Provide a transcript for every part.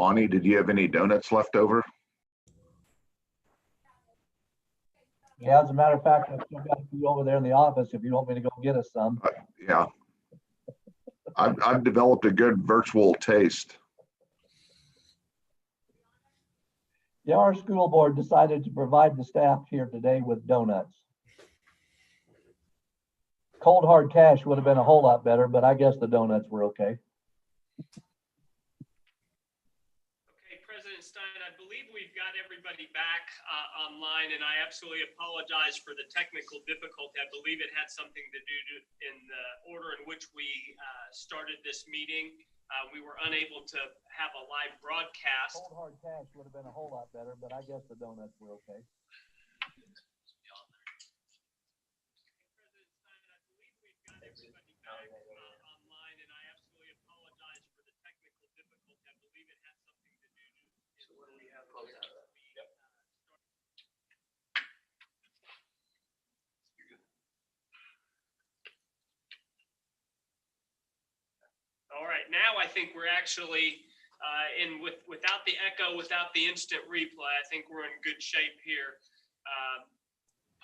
Monty, did you have any donuts left over? Yeah, as a matter of fact, I've still got a few over there in the office if you want me to go get us some. Yeah. I've developed a good virtual taste. Yeah, our school board decided to provide the staff here today with donuts. Cold hard cash would have been a whole lot better, but I guess the donuts were okay. Okay, President Stein, I believe we've got everybody back online, and I absolutely apologize for the technical difficulty. I believe it had something to do in the order in which we started this meeting. We were unable to have a live broadcast. Cold hard cash would have been a whole lot better, but I guess the donuts were okay. Everybody back online, and I absolutely apologize for the technical difficulty. I believe it had something to do so what do we have close out of that? All right, now I think we're actually without the echo, without the instant replay. I think we're in good shape here.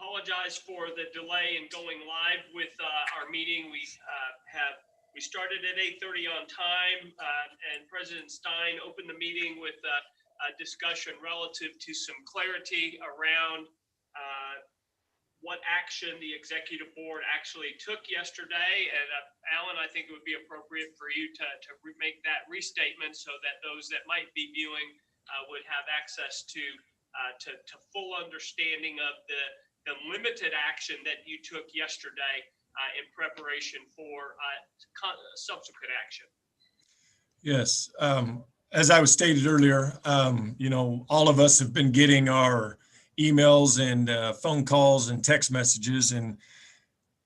Apologize for the delay in going live with our meeting. We started at 8:30 on time, and President Stein opened the meeting with a discussion relative to some clarity around what action the executive board actually took yesterday. And Alan, I think it would be appropriate for you to make that restatement so that those that might be viewing would have access to full understanding of the limited action that you took yesterday in preparation for subsequent action. Yes. As I was stated earlier, all of us have been getting our emails and phone calls and text messages. And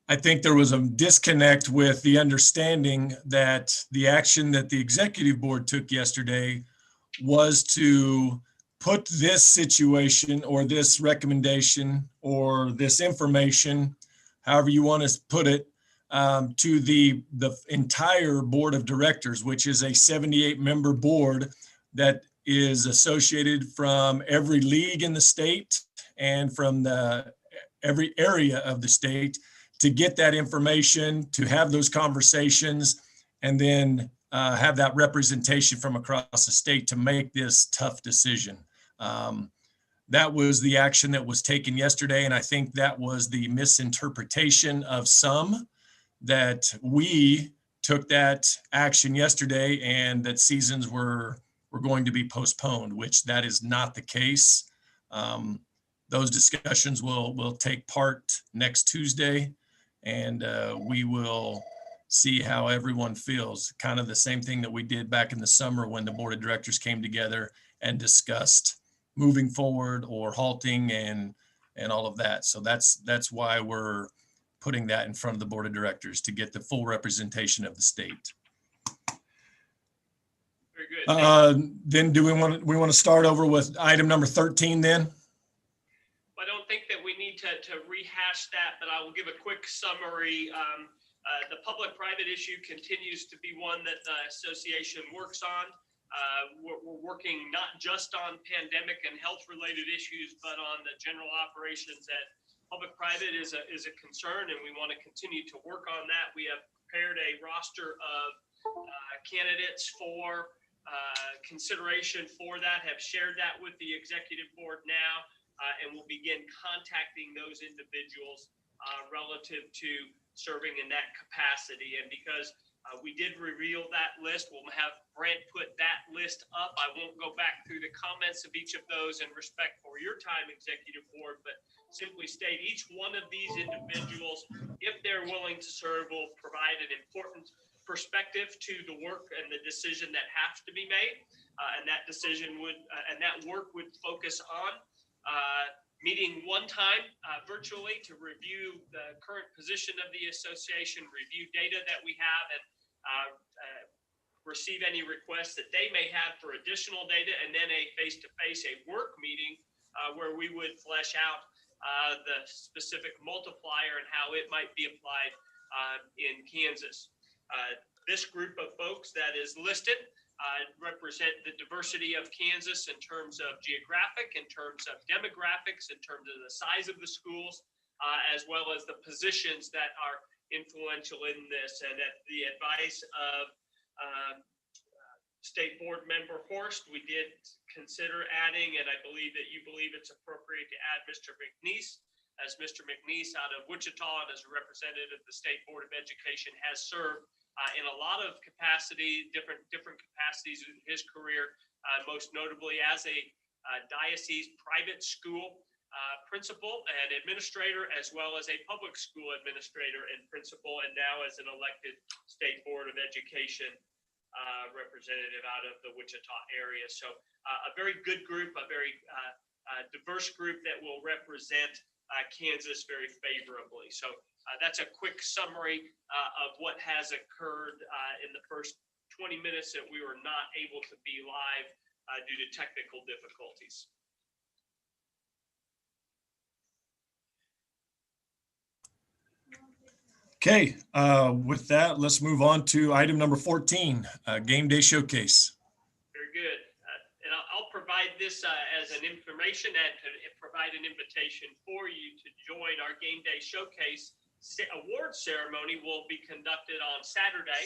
I think there was a disconnect with the understanding that the action that the executive board took yesterday was to put this situation or this recommendation or this information, however you want to put it, to the entire board of directors, which is a 78-member board that is associated from every league in the state and from every area of the state, to get that information, to have those conversations, and then have that representation from across the state to make this tough decision. That was the action that was taken yesterday, and I think that was the misinterpretation of some, that we took that action yesterday and that seasons were going to be postponed, which that is not the case. Those discussions will take part next Tuesday, and we will see how everyone feels. Kind of the same thing that we did back in the summer when the board of directors came together and discussed moving forward or halting and all of that. So that's why we're putting that in front of the board of directors, to get the full representation of the state. Very good. Then do we want to start over with item number 13 then? I don't think that we need to rehash that, but I will give a quick summary. The public-private issue continues to be one that the association works on. We're working not just on pandemic and health-related issues, but on the general operations. That public-private is a concern, and we want to continue to work on that. We have prepared a roster of candidates for consideration for that, have shared that with the executive board now, and we'll begin contacting those individuals relative to serving in that capacity. And because we did reveal that list, we'll have Brent put that list up. I won't go back through the comments of each of those in respect for your time, executive board, but simply state each one of these individuals, if they're willing to serve, will provide an important perspective to the work and the decision that has to be made. And that decision and that work would focus on meeting one time virtually to review the current position of the association, review data that we have, and receive any requests that they may have for additional data, and then a face-to-face, a work meeting where we would flesh out the specific multiplier and how it might be applied in Kansas. This group of folks that is listed represent the diversity of Kansas in terms of geographic, in terms of demographics, in terms of the size of the schools, as well as the positions that are influential in this. And at the advice of State Board Member Horst, we did consider adding, and I believe that you believe it's appropriate to add Mr. McNeese, as Mr. McNeese out of Wichita and as a representative of the State Board of Education has served in a lot of capacity, different capacities in his career, most notably as a diocese private school principal and administrator, as well as a public school administrator and principal, and now as an elected State Board of Education representative out of the Wichita area. So a very good group, a very diverse group that will represent Kansas very favorably. So that's a quick summary of what has occurred in the first 20 minutes that we were not able to be live due to technical difficulties. Okay, with that, let's move on to item number 14, game day showcase. Very good. And I'll provide this as an information and to provide an invitation for you to join our game day showcase. Award ceremony will be conducted on Saturday.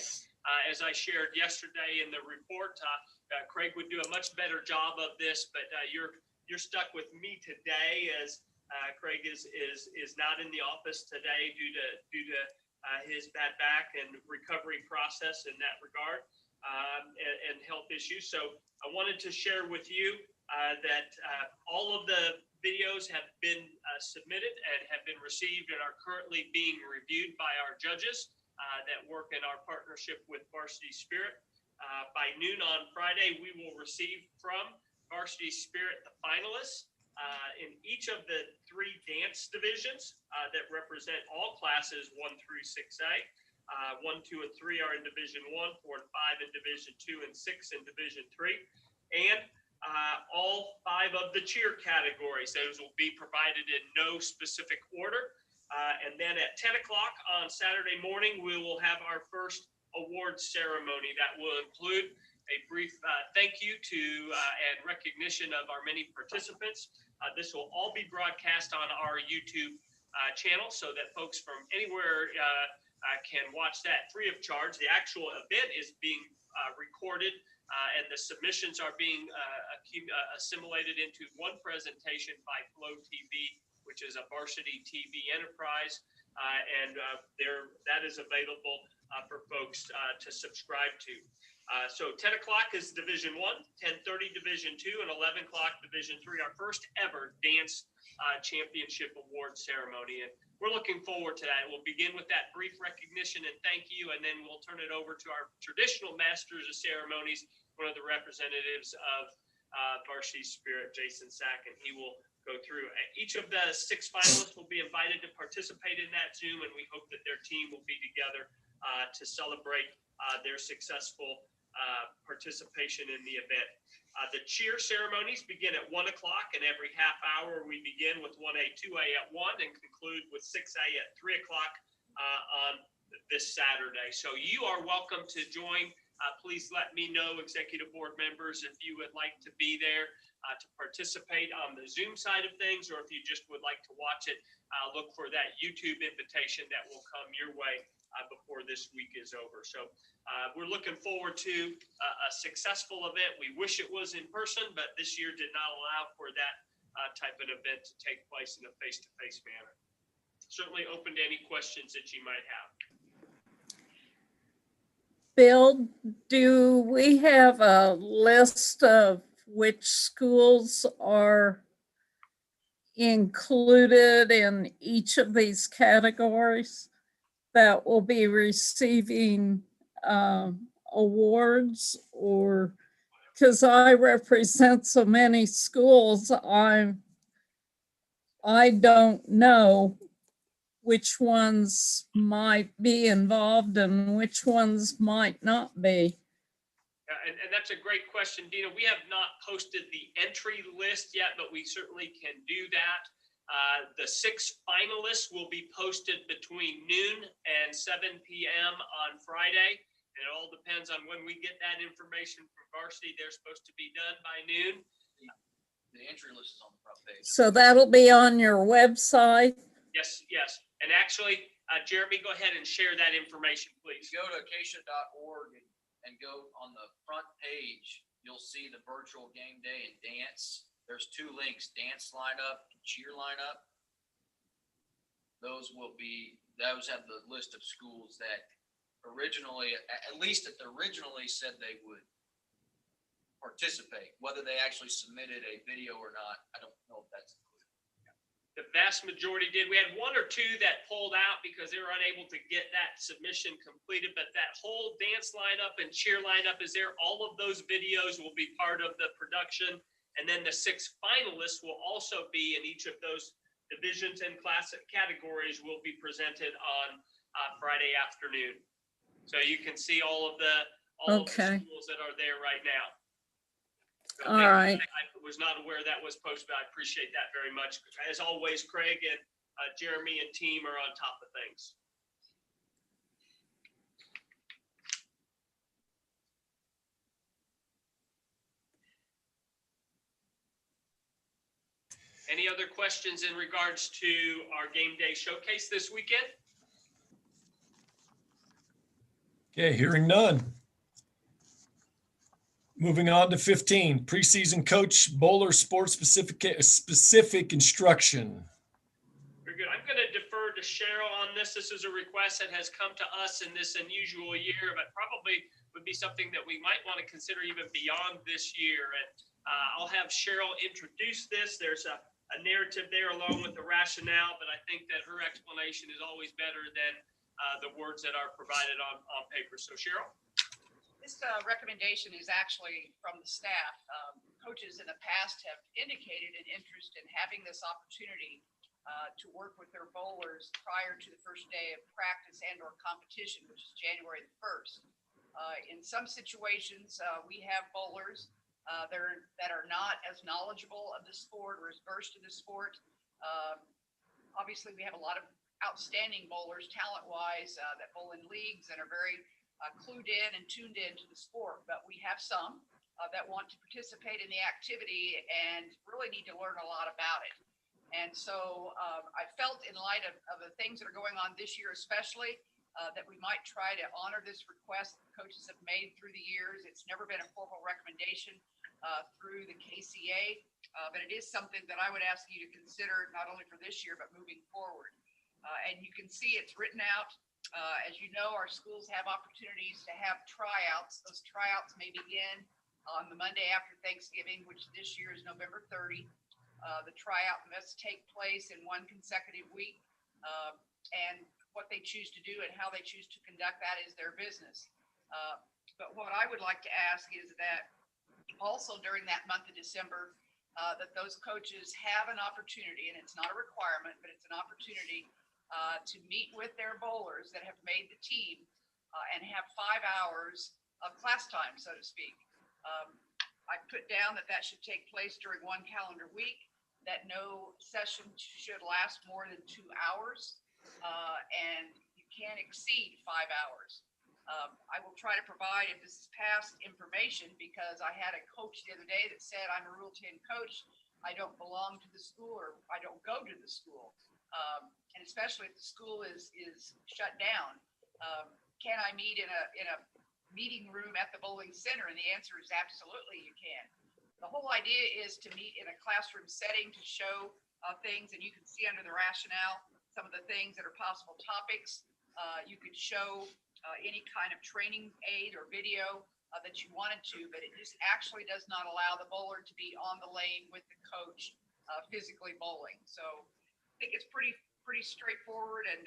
As I shared yesterday in the report, Craig would do a much better job of this, but you're stuck with me today as Craig is not in the office today due to his bad back and recovery process in that regard and health issues. So I wanted to share with you that all of the videos have been submitted and have been received and are currently being reviewed by our judges that work in our partnership with Varsity Spirit. By noon on Friday, we will receive from Varsity Spirit the finalists in each of the 3 dance divisions that represent all classes 1 through 6A. 1, 2, and 3 are in Division 1, 4 and 5 in Division 2, and 6 in Division 3. And all 5 of the cheer categories. Those will be provided in no specific order. And then at 10 o'clock on Saturday morning, we will have our first award ceremony that will include a brief thank you to and recognition of our many participants. This will all be broadcast on our YouTube channel so that folks from anywhere can watch that free of charge. The actual event is being recorded and the submissions are being assimilated into one presentation by Flow TV, which is a Varsity TV enterprise. That is available for folks to subscribe to. So 10 o'clock is Division 1, 10:30 Division 2, and 11 o'clock Division 3, our first ever dance championship award ceremony. And we're looking forward to that. We'll begin with that brief recognition and thank you, and then we'll turn it over to our traditional masters of ceremonies, one of the representatives of Varsity Spirit, Jason Sack, and he will go through. Each of the 6 finalists will be invited to participate in that Zoom, and we hope that their team will be together to celebrate their successful participation in the event. The cheer ceremonies begin at 1 o'clock, and every half hour we begin with 1A, 2A at 1 and conclude with 6A at 3 o'clock on this Saturday. So you are welcome to join. Please let me know, executive board members, if you would like to be there to participate on the Zoom side of things, or if you just would like to watch it, look for that YouTube invitation that will come your way before this week is over. So we're looking forward to a successful event. We wish it was in person, but this year did not allow for that type of event to take place in a face-to-face manner. Certainly open to any questions that you might have. Bill, do we have a list of which schools are included in each of these categories that will be receiving awards? Or because I represent so many schools, I don't know which ones might be involved and which ones might not be. And that's a great question, Dina. We have not posted the entry list yet, but we certainly can do that. The 6 finalists will be posted between noon and 7 p.m. on Friday, and it'll all depends on when we get that information from varsity. They're supposed to be done by noon. The entry list is on the front page. So that'll be on your website. Yes, yes. And actually, Jeremy, go ahead and share that information, please. Go to KSHSAA.org and go on the front page. You'll see the virtual game day and dance. There's 2 links, dance lineup and cheer lineup. Those have the list of schools that originally, at least that originally said they would participate. Whether they actually submitted a video or not, I don't know if that's included. The vast majority did. We had 1 or 2 that pulled out because they were unable to get that submission completed, but that whole dance lineup and cheer lineup is there. All of those videos will be part of the production. And then the 6 finalists will also be in each of those divisions and classic categories will be presented on Friday afternoon. So you can see all of the schools that are there right now. So All right. I was not aware that was posted. I appreciate that very much. As always, Craig and Jeremy and team are on top of things. Any other questions in regards to our game day showcase this weekend? Okay, hearing none. Moving on to 15, preseason coach bowler sports specific instruction. Very good. I'm going to defer to Cheryl on this. This is a request that has come to us in this unusual year, but probably would be something that we might want to consider even beyond this year. And I'll have Cheryl introduce this. There's a narrative there along with the rationale, but I think that her explanation is always better than the words that are provided on paper. So Cheryl? This recommendation is actually from the staff. Coaches in the past have indicated an interest in having this opportunity to work with their bowlers prior to the first day of practice and or competition, which is January the 1st. In some situations, we have bowlers that are not as knowledgeable of the sport or as versed in the sport. Obviously, we have a lot of outstanding bowlers talent-wise that bowl in leagues and are very clued in and tuned into the sport, but we have some that want to participate in the activity and really need to learn a lot about it. And so I felt in light of the things that are going on this year, especially that we might try to honor this request that coaches have made through the years. It's never been a formal recommendation through the KSHSAA, but it is something that I would ask you to consider not only for this year, but moving forward. And you can see it's written out. As you know, our schools have opportunities to have tryouts. Those tryouts may begin on the Monday after Thanksgiving, which this year is November 30. The tryout must take place in one consecutive week. And what they choose to do and how they choose to conduct that is their business. But what I would like to ask is that also during that month of December, that those coaches have an opportunity, and it's not a requirement, but it's an opportunity to meet with their bowlers that have made the team and have 5 hours of class time, so to speak. I put down that should take place during one calendar week, that no session should last more than 2 hours, and you can't exceed 5 hours. I will try to provide, if this is past information, because I had a coach the other day that said, I'm a Rule 10 coach, I don't belong to the school, or I don't go to the school. And especially if the school is shut down, can I meet in a meeting room at the bowling center? And the answer is absolutely you can. The whole idea is to meet in a classroom setting to show things, and you can see under the rationale some of the things that are possible topics. You could show any kind of training aid or video that you wanted to, but it just actually does not allow the bowler to be on the lane with the coach physically bowling. So I think it's pretty straightforward, and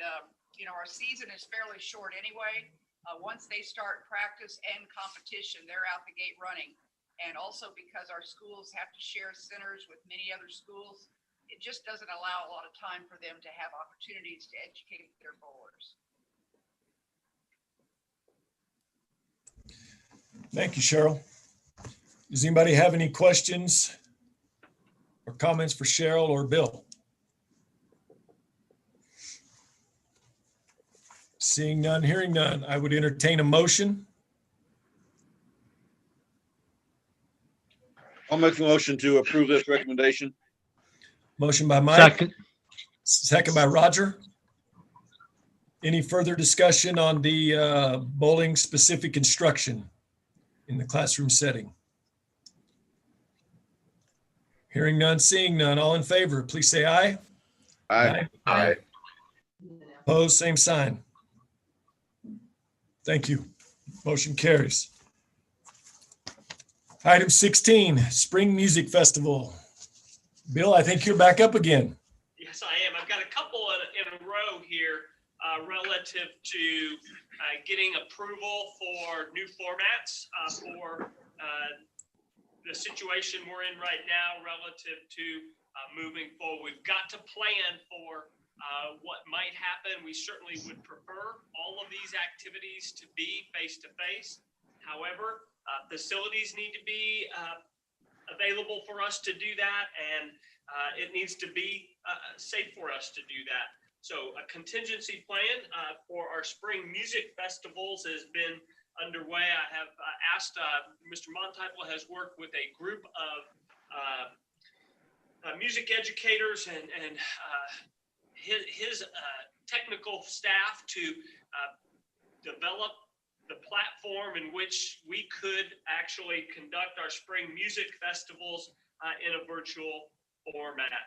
our season is fairly short anyway. Once they start practice and competition, they're out the gate running. And also because our schools have to share centers with many other schools, it just doesn't allow a lot of time for them to have opportunities to educate their bowlers. Thank you, Cheryl. Does anybody have any questions or comments for Cheryl or Bill? Seeing none, hearing none, I would entertain a motion I'll make the motion to approve this recommendation. Motion by Mike, Second. second by Roger. Any further discussion on the bowling specific instruction in the classroom setting? Hearing none, seeing none, all in favor, please say aye. Aye. Aye. Opposed, same sign. Thank you. Motion carries. Item 16, Spring Music Festival. Bill, I think you're back up again. Yes, I am. I've got a couple in a row here relative to getting approval for new formats for the situation we're in right now relative to moving forward. We've got to plan for what might happen. We certainly would prefer all of these activities to be face-to-face. However, facilities need to be available for us to do that, and it needs to be safe for us to do that. So a contingency plan for our spring music festivals has been underway. I have asked, Mr. Monteipel has worked with a group of music educators and his technical staff to develop the platform in which we could actually conduct our spring music festivals in a virtual format.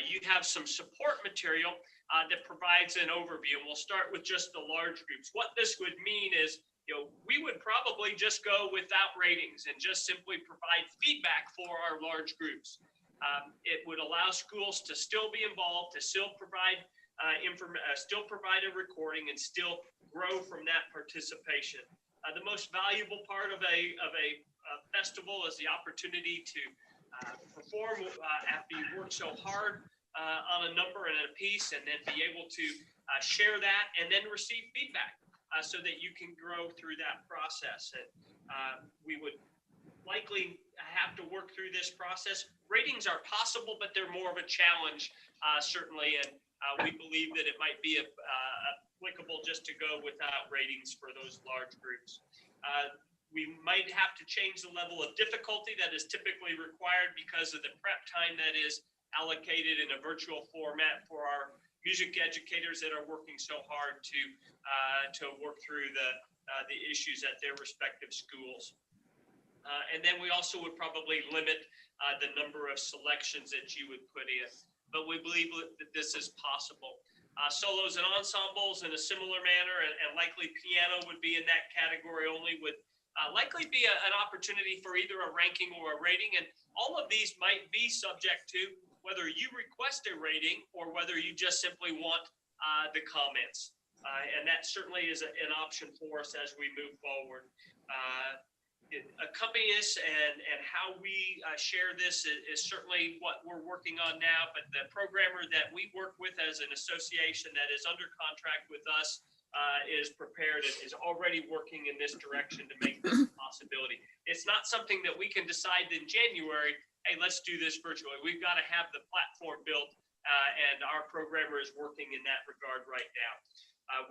You have some support material that provides an overview, and we'll start with just the large groups. What this would mean is, we would probably just go without ratings and just simply provide feedback for our large groups. It would allow schools to still be involved, to still provide still provide a recording and still grow from that participation. The most valuable part of a festival is the opportunity to perform after you work so hard on a number and a piece, and then be able to share that and then receive feedback so that you can grow through that process. And we would likely have to work through this process. Ratings are possible, but they're more of a challenge, certainly. And we believe that it might be applicable just to go without ratings for those large groups. We might have to change the level of difficulty that is typically required because of the prep time that is allocated in a virtual format for our music educators that are working so hard to work through the issues at their respective schools. And then we also would probably limit the number of selections that you would put in. But we believe that this is possible. Solos and ensembles in a similar manner, and likely piano would be in that category only, would likely be an opportunity for either a ranking or a rating. And all of these might be subject to whether you request a rating or whether you just simply want the comments. And that certainly is an option for us as we move forward. Accompany us and how we share this is certainly what we're working on now, but the programmer that we work with as an association that is under contract with us is prepared and is already working in this direction to make this a possibility. It's not something that we can decide in January, hey, let's do this virtually. We've got to have the platform built, and our programmer is working in that regard right now.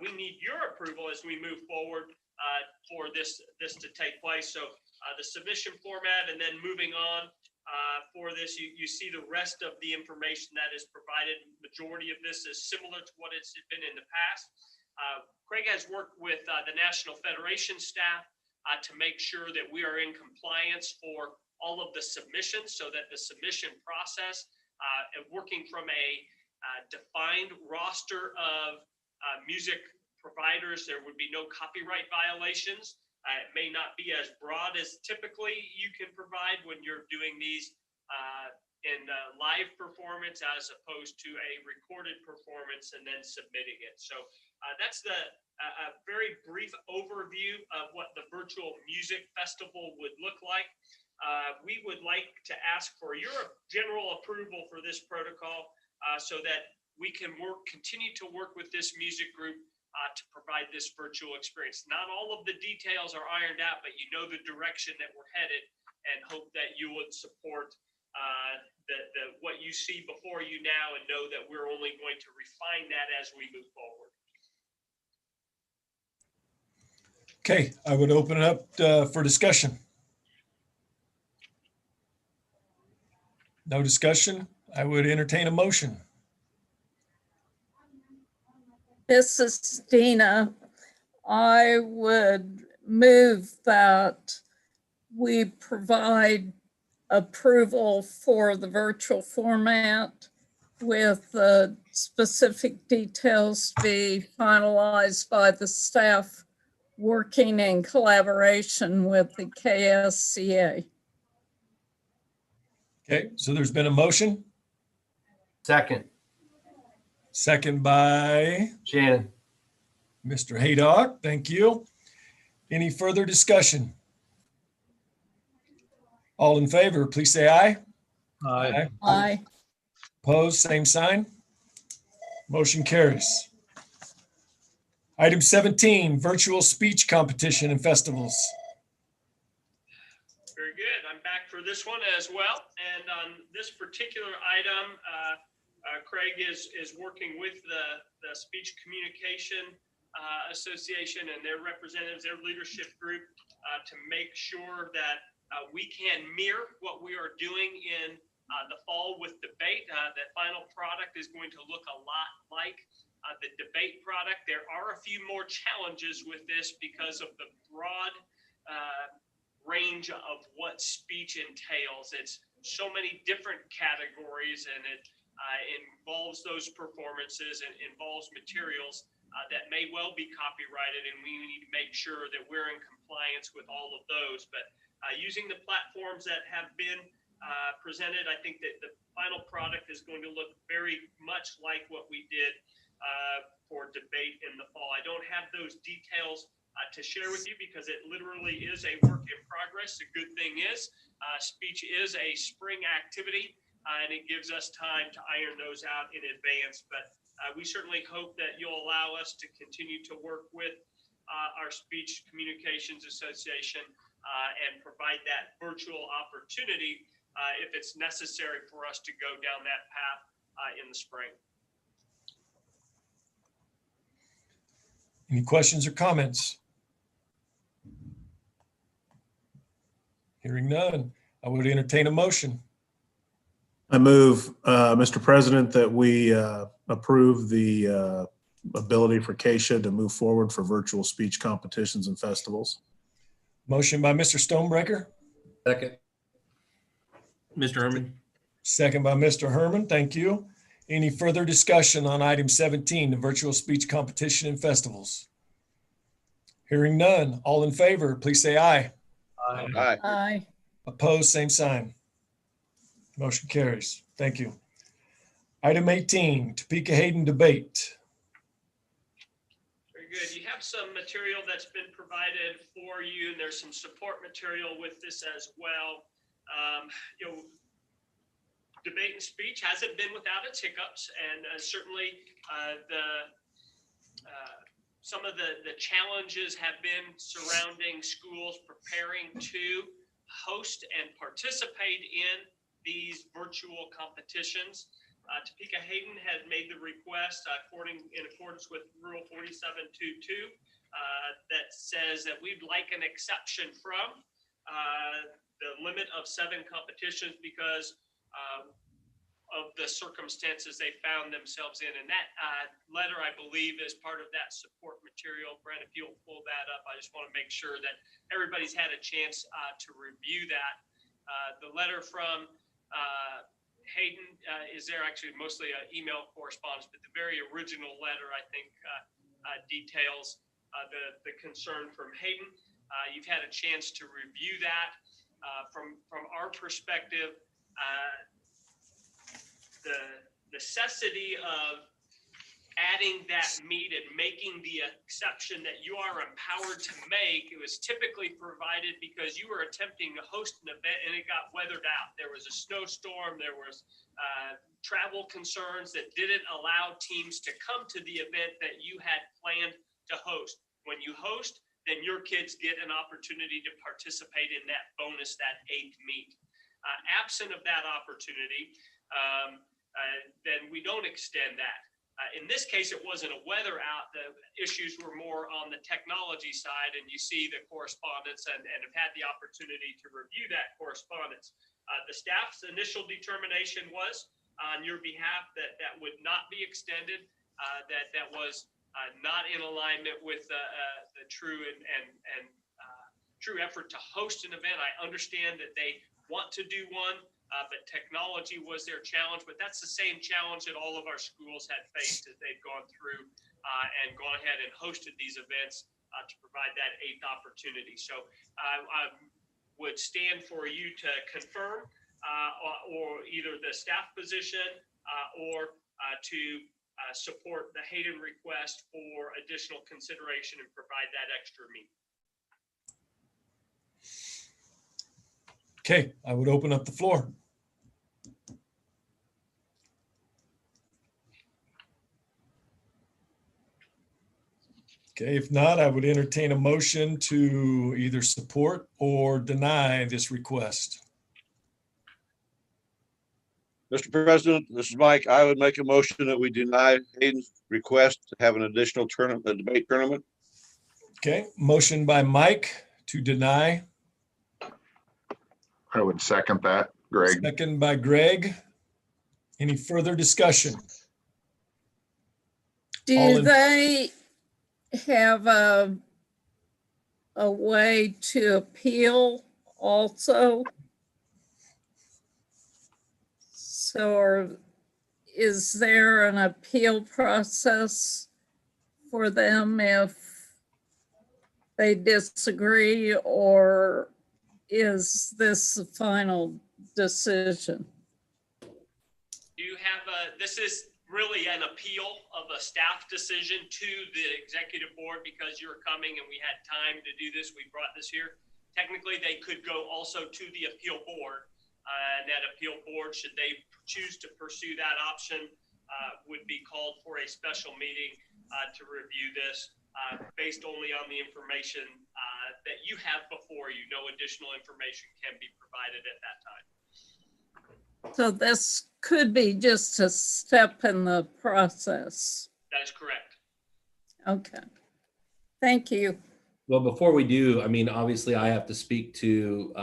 We need your approval as we move forward for this to take place. So the submission format, and then moving on for this, you see the rest of the information that is provided. Majority of this is similar to what it's been in the past. Craig has worked with the National Federation staff to make sure that we are in compliance for all of the submissions, so that the submission process and working from a defined roster of music providers, there would be no copyright violations. It may not be as broad as typically you can provide when you're doing these in live performance, as opposed to a recorded performance and then submitting it. So that's a very brief overview of what the virtual music festival would look like. We would like to ask for your general approval for this protocol so that we can continue to work with this music group to provide this virtual experience. Not all of the details are ironed out, but you know the direction that we're headed, and hope that you would support what you see before you now, and know that we're only going to refine that as we move forward. Okay, I would open it up for discussion. No discussion. I would entertain a motion. This is Dina. I would move that we provide approval for the virtual format with the specific details to be finalized by the staff working in collaboration with the KSCA. Okay, so there's been a motion, Second, second by Shannon. Mr. Haydock. Thank you. Any further discussion? All in favor, please say aye. Aye. Aye. Opposed, same sign. Motion carries. Item 17, virtual speech competition and festivals. Very good. I'm back for this one as well. And on this particular item, Craig is working with the Speech Communication Association and their representatives, their leadership group, to make sure that we can mirror what we are doing in the fall with debate. That final product is going to look a lot like the debate product. There are a few more challenges with this because of the broad range of what speech entails. It's so many different categories, and it involves those performances and involves materials that may well be copyrighted, and we need to make sure that we're in compliance with all of those. But using the platforms that have been presented, I think that the final product is going to look very much like what we did for debate in the fall. I don't have those details to share with you because it literally is a work in progress. The good thing is speech is a spring activity, and it gives us time to iron those out in advance. But we certainly hope that you'll allow us to continue to work with our Speech Communications Association and provide that virtual opportunity if it's necessary for us to go down that path in the spring. Any questions or comments? Hearing none, I would entertain a motion. I move, Mr. President, that we approve the ability for KSHSAA to move forward for virtual speech competitions and festivals. Motion by Mr. Stonebreaker, Second, Mr. Herman. second by Mr. Herman. Thank you. Any further discussion on item 17, the virtual speech competition and festivals? Hearing none, all in favor, please say aye. Aye. Aye. Opposed, same sign. Motion carries. Thank you. Item 18, Topeka Hayden debate. Very good. You have some material that's been provided for you, and there's some support material with this as well. Debate and speech hasn't been without its hiccups, and certainly some of the challenges have been surrounding schools preparing to host and participate in these virtual competitions. Topeka Hayden had made the request in accordance with Rule 4722 that says that we'd like an exception from the limit of 7 competitions because of the circumstances they found themselves in. And that letter, I believe, is part of that support material. Brent, if you'll pull that up, I just want to make sure that everybody's had a chance to review that. The letter from Hayden is there, actually mostly email correspondence, but the very original letter, I think, details the concern from Hayden. You've had a chance to review that. From our perspective, the necessity of adding that meat and making the exception that you are empowered to make, it was typically provided because you were attempting to host an event and it got weathered out. There was a snowstorm, there was travel concerns that didn't allow teams to come to the event that you had planned to host. When you host, then your kids get an opportunity to participate in that bonus, that 8th meet. Absent of that opportunity, then we don't extend that. In this case, it wasn't a weather out. The issues were more on the technology side, and you see the correspondence and have had the opportunity to review that correspondence. The staff's initial determination was on your behalf that that would not be extended, that was not in alignment with the true and true effort to host an event. I understand that they want to do one, but technology was their challenge. But that's the same challenge that all of our schools had faced as they've gone through and gone ahead and hosted these events to provide that 8th opportunity. So I would stand for you to confirm or either the staff position or to support the Hayden request for additional consideration and provide that extra meeting. Okay, I would open up the floor. Okay, if not, I would entertain a motion to either support or deny this request. Mr. President, this is Mike. I would make a motion that we deny Hayden's request to have an additional tournament, a debate tournament. Okay, motion by Mike to deny, I would second that, Greg. second by Greg. Any further discussion? All Do in- they have a way to appeal also? So is there an appeal process for them if they disagree, or is this the final decision? Do you have this is really an appeal of a staff decision to the executive board because you're coming and we had time to do this. We brought this here. Technically, they could go also to the appeal board. And that appeal board, should they choose to pursue that option, would be called for a special meeting to review this based only on the information that you have before you. No additional information can be provided at that time. So this could be just a step in the process. That is correct. Okay. Thank you. Well, before we do, I mean, obviously I have to speak to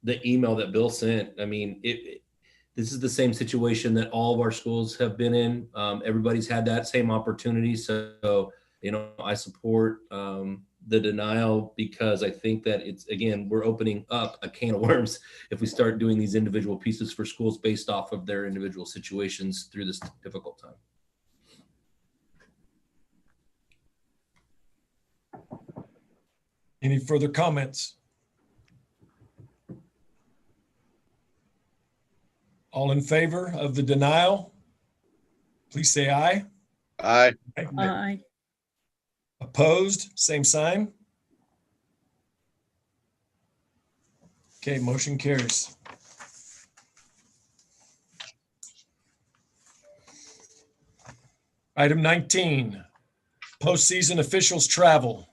the email that Bill sent. I mean, this is the same situation that all of our schools have been in. Everybody's had that same opportunity. So, you know, I support the denial because I think that it's, again, we're opening up a can of worms if we start doing these individual pieces for schools based off of their individual situations through this difficult time. Any further comments? All in favor of the denial, please say aye. Aye. Aye. Opposed, same sign. Okay, motion carries. Item 19, postseason officials travel.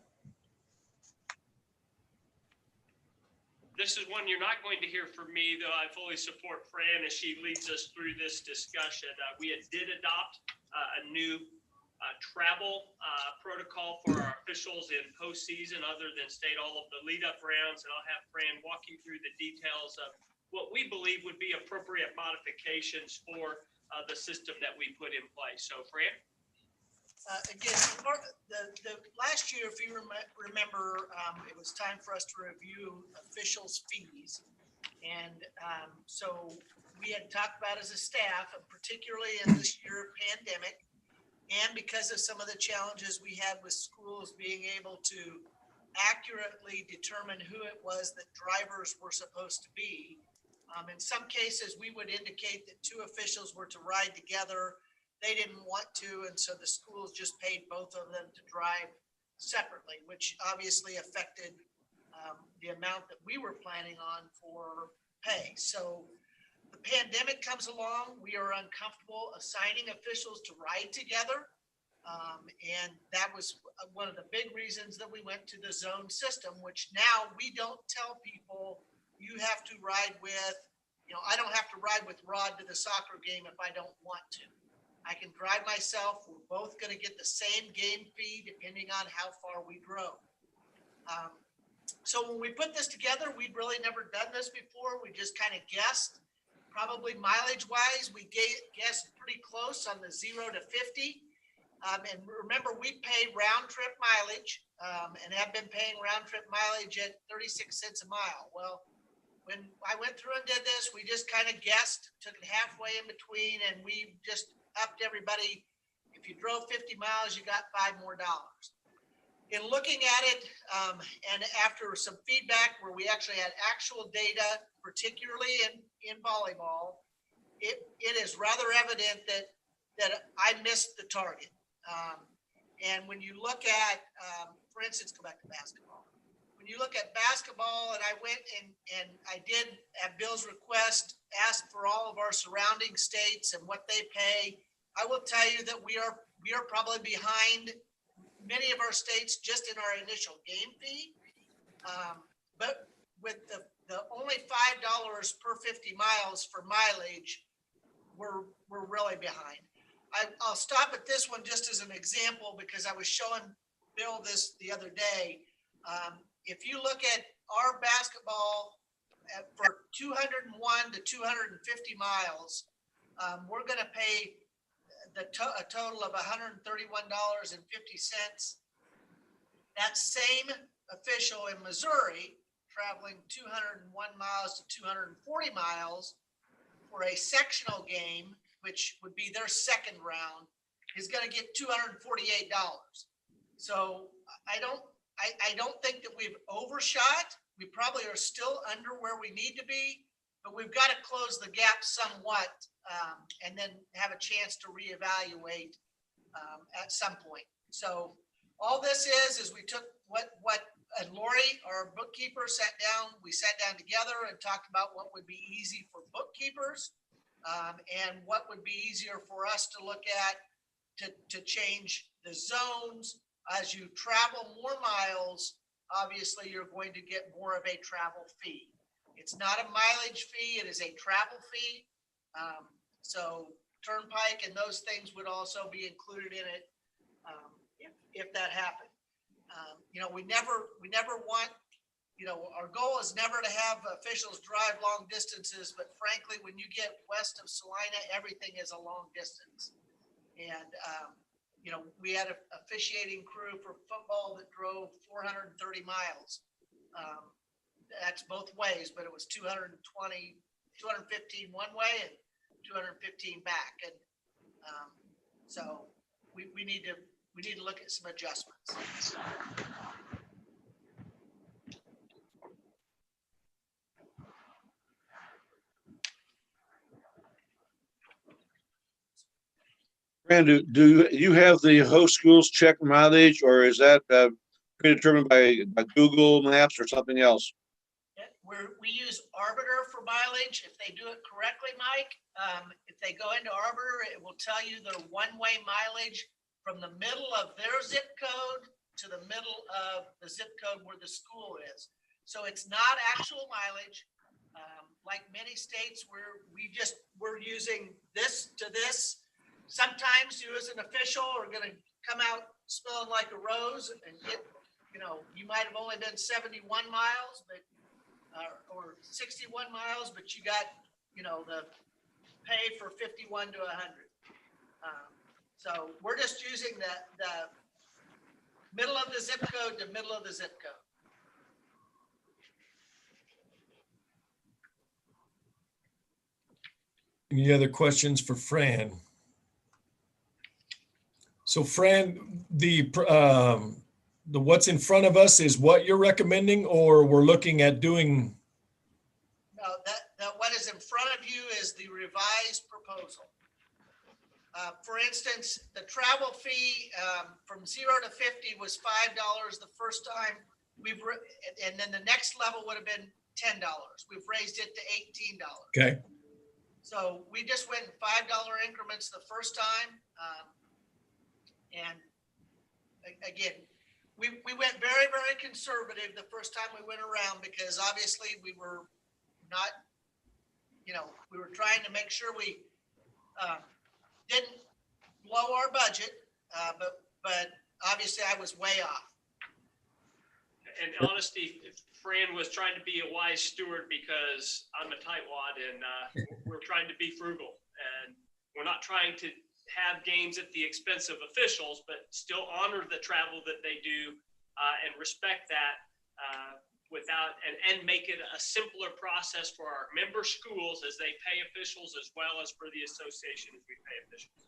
This is one you're not going to hear from me, though I fully support Fran as she leads us through this discussion. We did adopt a new travel protocol for our officials in postseason, other than state all of the lead-up rounds, and I'll have Fran walk you through the details of what we believe would be appropriate modifications for the system that we put in place. So, Fran? Again, the last year, if you remember, it was time for us to review officials' fees. And so we had talked about as a staff, particularly in this year of pandemic, and because of some of the challenges we had with schools being able to accurately determine who it was that drivers were supposed to be. In some cases, we would indicate that two officials were to ride together. They didn't want to, and so the schools just paid both of them to drive separately, which obviously affected the amount that we were planning on for pay. So the pandemic comes along, we are uncomfortable assigning officials to ride together. And that was one of the big reasons that we went to the zone system, which now we don't tell people you have to ride with, I don't have to ride with Rod to the soccer game if I don't want to. I can drive myself. We're both going to get the same game fee depending on how far we drove. So when we put this together, we'd really never done this before. We just kind of guessed. Probably mileage wise, we guessed pretty close on the 0 to 50. And remember, we pay round trip mileage and have been paying round trip mileage at 36 cents a mile. Well, when I went through and did this, we just kind of guessed, took it halfway in between, and we just upped everybody. If you drove 50 miles, you got $5 more. In looking at it, and after some feedback where we actually had actual data, particularly in volleyball, it is rather evident that I missed the target. And when you look at, for instance, go back to basketball. When you look at basketball, and I went and I did, at Bill's request, ask for all of our surrounding states and what they pay, I will tell you that we are probably behind many of our states just in our initial game fee. But with the only $5 per 50 miles for mileage, we're really behind. I'll stop at this one just as an example because I was showing Bill this the other day. If you look at our basketball for 201 to 250 miles, we're going to pay a total of $131.50. That same official in Missouri traveling 201 miles to 240 miles for a sectional game, which would be their second round, is going to get $248. So I don't think that we've overshot. We probably are still under where we need to be, but we've got to close the gap somewhat, and then have a chance to reevaluate at some point. So all this is we took what Lori, our bookkeeper, we sat down together and talked about what would be easy for bookkeepers, and what would be easier for us to look at to change the zones. As you travel more miles, obviously you're going to get more of a travel fee. It's not a mileage fee, it is a travel fee. So Turnpike and those things would also be included in it if that happened. We never want, our goal is never to have officials drive long distances, but frankly, when you get west of Salina, everything is a long distance. And, we had an officiating crew for football that drove 430 miles. That's both ways, but it was 215 one way and 215 back. And so we need to look at some adjustments. Brandon, do you have the host schools check mileage, or is that predetermined by Google Maps or something else? We use Arbiter for mileage. If they do it correctly, Mike, if they go into Arbiter, it will tell you their one-way mileage from the middle of their zip code to the middle of the zip code where the school is. So it's not actual mileage. Like many states where we're using this to this. Sometimes you as an official are going to come out smelling like a rose and get, you might have only been 71 miles, but or 61 miles, but you got, the pay for 51 to 100. So we're just using the middle of the zip code to middle of the zip code. Any other questions for Fran? So Fran, the what's in front of us is what you're recommending, or we're looking at doing? No, that what is in front of you is the revised proposal. For instance, the travel fee from 0 to 50 was $5 the first time. And then the next level would have been $10. We've raised it to $18. Okay. So we just went in $5 increments the first time. And again, we went very, very conservative the first time we went around because obviously we were not, we were trying to make sure we didn't blow our budget, but obviously I was way off. In honesty, Fran was trying to be a wise steward because I'm a tightwad and we're trying to be frugal. And we're not trying to have games at the expense of officials, but still honor the travel that they do and respect that without and make it a simpler process for our member schools as they pay officials as well as for the association as we pay officials.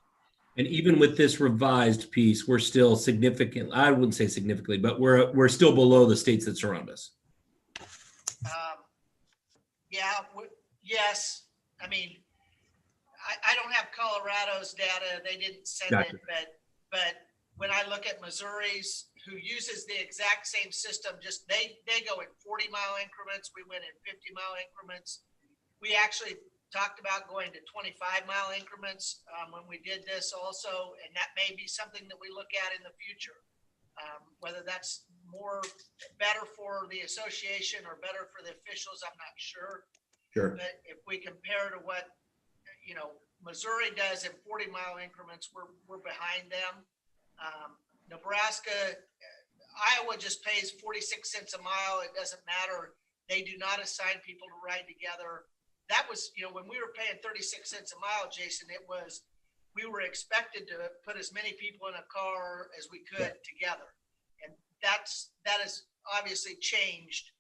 And even with this revised piece, we're still significant. I wouldn't say significantly, but we're still below the states that surround us. Yes. I mean, I don't have Colorado's data. They didn't send Gotcha. it, but when I look at Missouri's, who uses the exact same system, just they go in 40-mile increments. We went in 50-mile increments. We actually talked about going to 25-mile increments when we did this also, and that may be something that we look at in the future. Whether that's better for the association or better for the officials, I'm not sure. Sure. But if we compare to what Missouri does in 40-mile increments, we're behind them. Nebraska, Iowa just pays 46 cents a mile. It doesn't matter. They do not assign people to ride together. That was, when we were paying 36 cents a mile, Jason, we were expected to put as many people in a car as we could together. And that has obviously changed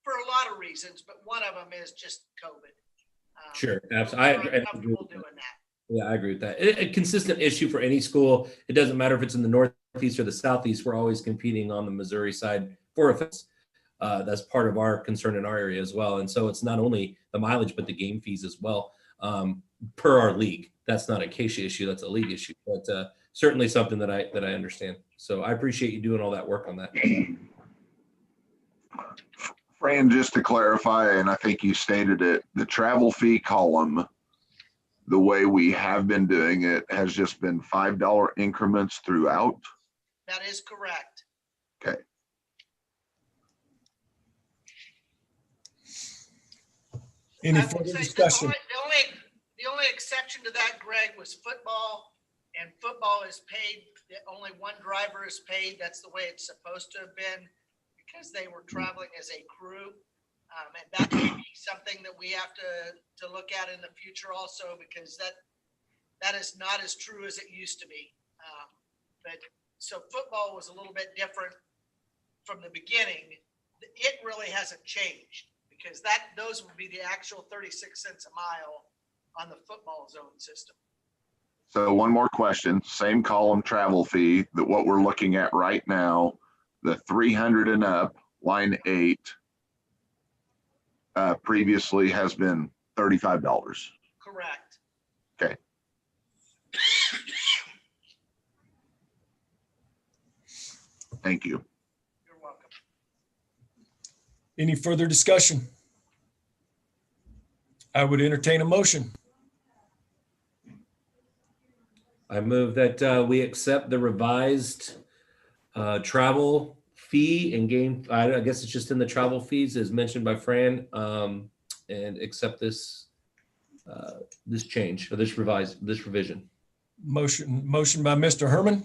for a lot of reasons, but one of them is just COVID. Sure, absolutely. We're uncomfortable doing that. Yeah, I agree with that. A consistent issue for any school. It doesn't matter if it's in the Northeast or the Southeast. We're always competing on the Missouri side for offense. That's part of our concern in our area as well. And so it's not only the mileage, but the game fees as well, per our league. That's not a KSHSAA issue. That's a league issue, but certainly something that I understand. So I appreciate you doing all that work on that. Fran, just to clarify, and I think you stated it, the travel fee column, the way we have been doing it has just been $5 increments throughout. That is correct. Okay. Any I will further say discussion? The only exception to that, Greg, was football, and football is paid. Only one driver is paid. That's the way it's supposed to have been because they were traveling as a crew. And that may be something that we have to look at in the future also, because that is not as true as it used to be. But so football was a little bit different from the beginning. It really hasn't changed because those would be the actual 36 cents a mile on the football zone system. So one more question, same column travel fee that what we're looking at right now, the 300 and up, line 8, previously has been $35. Correct. Okay. Thank you. You're welcome. Any further discussion? I would entertain a motion. I move that we accept the revised travel fee and game. I guess it's just in the travel fees as mentioned by Fran, and accept this change or this revision. Motion by Mr. Herman,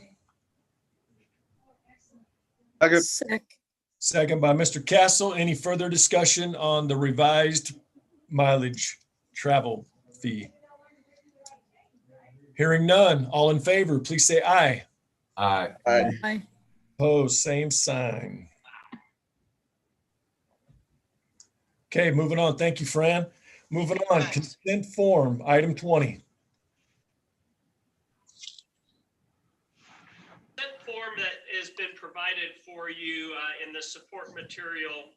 second by Mr. Castle. Any further discussion on the revised mileage travel fee? Hearing none, all in favor, please say aye. Aye. Aye. Opposed, same sign. Okay, moving on. Thank you, Fran. Moving on, Thanks. consent form, item 20. Consent form that has been provided for you in the support material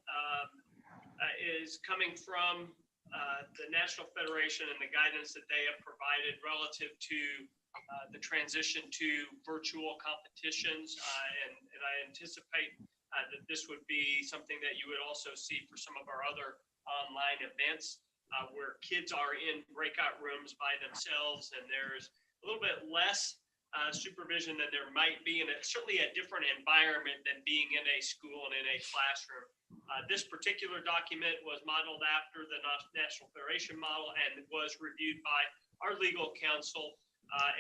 is coming from the National Federation and the guidance that they have provided relative to the transition to virtual competitions. And I anticipate that this would be something that you would also see for some of our other online events where kids are in breakout rooms by themselves and there's a little bit less supervision than there might be, and it's certainly a different environment than being in a school and in a classroom. This particular document was modeled after the National Federation model and was reviewed by our legal counsel,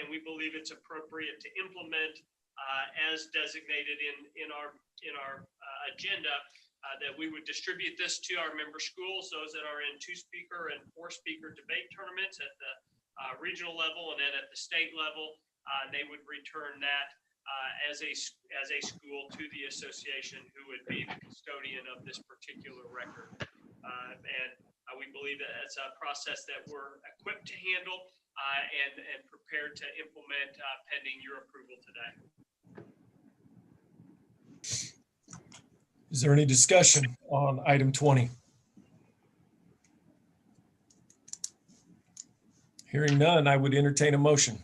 and we believe it's appropriate to implement as designated in our agenda, that we would distribute this to our member schools, those that are in 2-speaker and 4-speaker debate tournaments at the regional level and then at the state level. They would return that as a school to the association, who would be the custodian of this particular record. And we believe that it's a process that we're equipped to handle and prepared to implement pending your approval today. Is there any discussion on item 20? Hearing none, I would entertain a motion.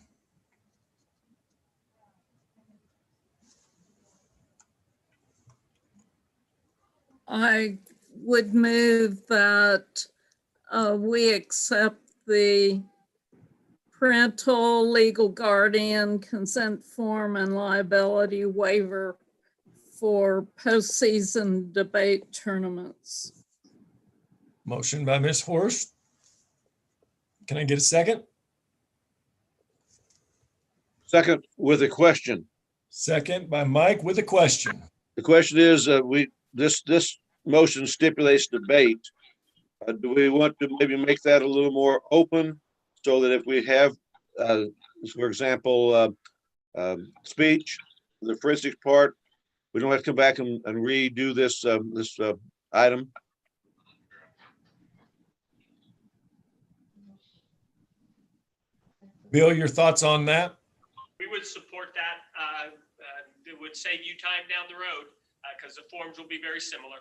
I would move that we accept the parental legal guardian consent form and liability waiver for postseason debate tournaments. Motion by Ms. Horst. Can I get a second? Second with a question. Second by Mike with a question. The question is, this motion stipulates debate. Do we want to maybe make that a little more open so that if we have, for example, speech, the forensic part, we don't have to come back and redo this item? Bill, your thoughts on that? We would support that. It would save you time down the road because the forms will be very similar.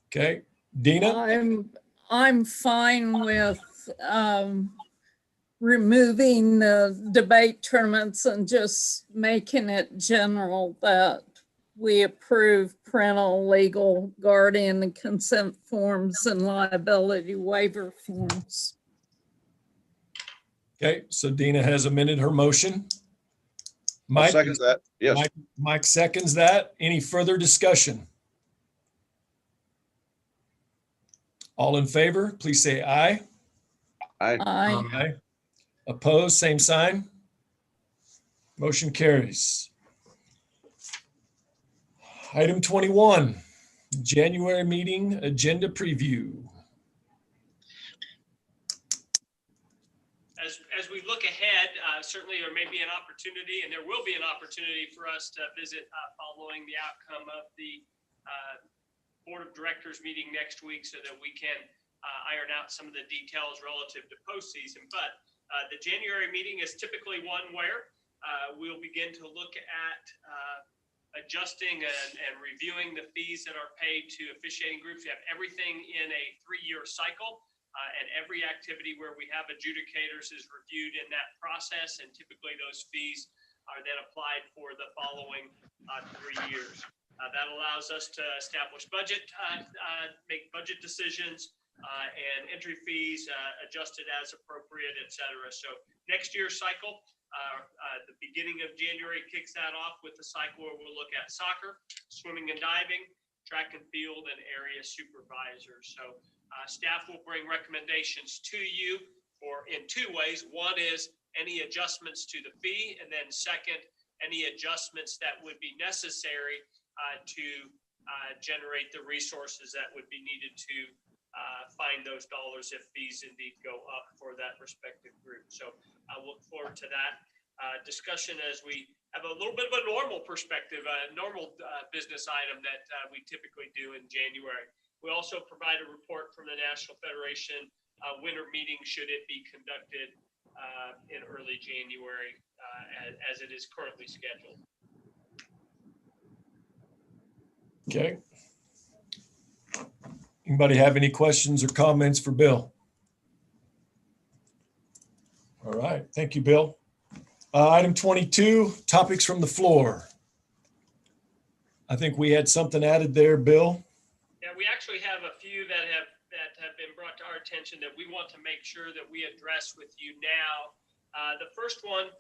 Okay, Dina? I'm fine with removing the debate tournaments and just making it general that we approve parental legal guardian and consent forms and liability waiver forms. Okay, so Dina has amended her motion. Mike, Second that, yes. Mike seconds that. Any further discussion? All in favor, please say aye. Aye. Aye. Opposed, same sign. Motion carries. Item 21, January meeting agenda preview. As we look ahead, certainly there may be an opportunity, and there will be an opportunity for us to visit following the outcome of the Board of Directors meeting next week so that we can iron out some of the details relative to postseason. But the January meeting is typically one where we'll begin to look at adjusting and reviewing the fees that are paid to officiating groups. We have everything in a 3-year cycle. And every activity where we have adjudicators is reviewed in that process, and typically those fees are then applied for the following 3 years. That allows us to establish budget, make budget decisions, and entry fees adjusted as appropriate, et cetera. So next year's cycle, the beginning of January kicks that off with the cycle where we'll look at soccer, swimming and diving, track and field, and area supervisors. So staff will bring recommendations to you in 2 ways. One is any adjustments to the fee, and then second, any adjustments that would be necessary to generate the resources that would be needed to find those dollars if fees indeed go up for that respective group. So I look forward to that discussion as we have a little bit of a normal perspective, a normal business item that we typically do in January. We also provide a report from the National Federation winter meeting should it be conducted in early January as it is currently scheduled. Okay. Anybody have any questions or comments for Bill? All right, thank you, Bill. Item 22, topics from the floor. I think we had something added there, Bill. Yeah, we actually have a few that have been brought to our attention that we want to make sure that we address with you now. The first one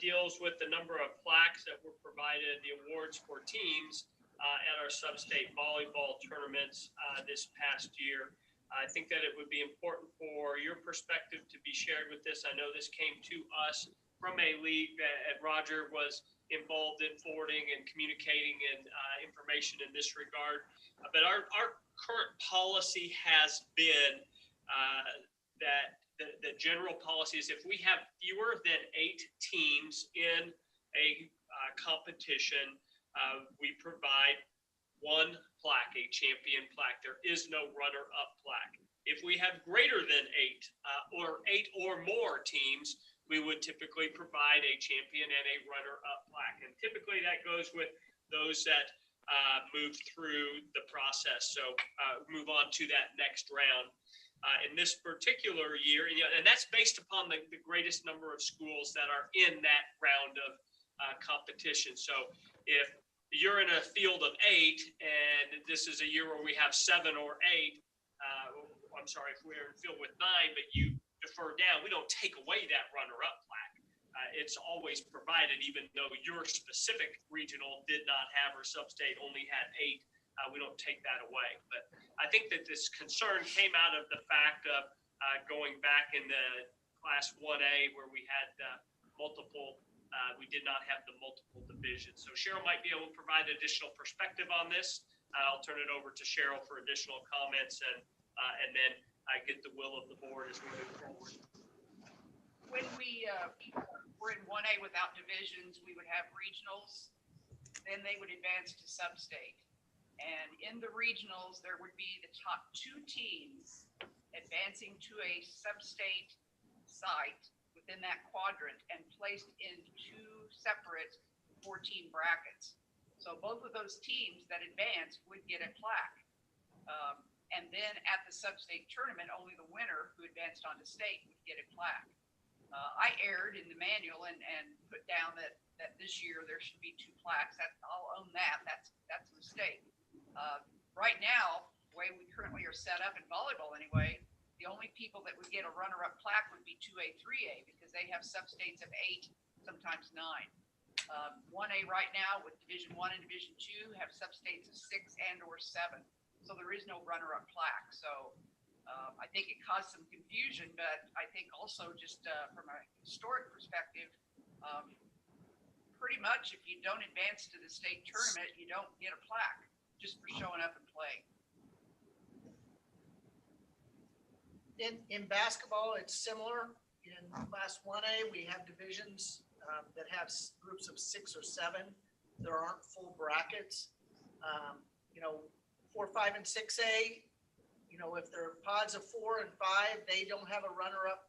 deals with the number of plaques that were provided, the awards for teams at our sub-state volleyball tournaments this past year. I think that it would be important for your perspective to be shared with this. I know this came to us from a league that Roger was involved in forwarding and communicating and information in this regard. But our current policy has been that the general policy is if we have fewer than 8 teams in a competition, we provide one plaque, a champion plaque. There is no runner-up plaque. If we have greater than 8 or 8 or more teams, we would typically provide a champion and a runner-up plaque. And typically that goes with those that move through the process. So move on to that next round. In this particular year, and that's based upon the greatest number of schools that are in that round of competition. So if you're in a field of 8 and this is a year where we have 7 or 8, I'm sorry, if we're in a field with 9, but you defer down, we don't take away that runner-up plaque. It's always provided, even though your specific regional did not have or sub-state only had 8. We don't take that away. But I think that this concern came out of the fact of going back in the Class 1A where we had multiple, we did not have the multiple divisions. So Cheryl might be able to provide additional perspective on this. I'll turn it over to Cheryl for additional comments and then I get the will of the board as we move forward. When we were in 1A without divisions, we would have regionals, then they would advance to sub-state. And in the regionals, there would be the top 2 teams advancing to a sub-state site within that quadrant and placed in 2 separate 14 brackets. So both of those teams that advanced would get a plaque. And then at the sub-state tournament, only the winner who advanced on to state would get a plaque. I erred in the manual and put down that this year there should be 2 plaques. I'll own that. That's a mistake. Right now, the way we currently are set up in volleyball anyway, the only people that would get a runner-up plaque would be 2A, 3A because they have sub-states of 8, sometimes 9. 1A right now with Division 1 and Division 2 have sub-states of 6 and or 7. So there is no runner-up plaque. So I think it caused some confusion, but I think also just from a historic perspective, pretty much if you don't advance to the state tournament, you don't get a plaque just for showing up and playing. In basketball, it's similar. In Class 1A, we have divisions that have groups of 6 or 7. There aren't full brackets. 4, 5, and 6A, if they're pods of 4 and 5, they don't have a runner-up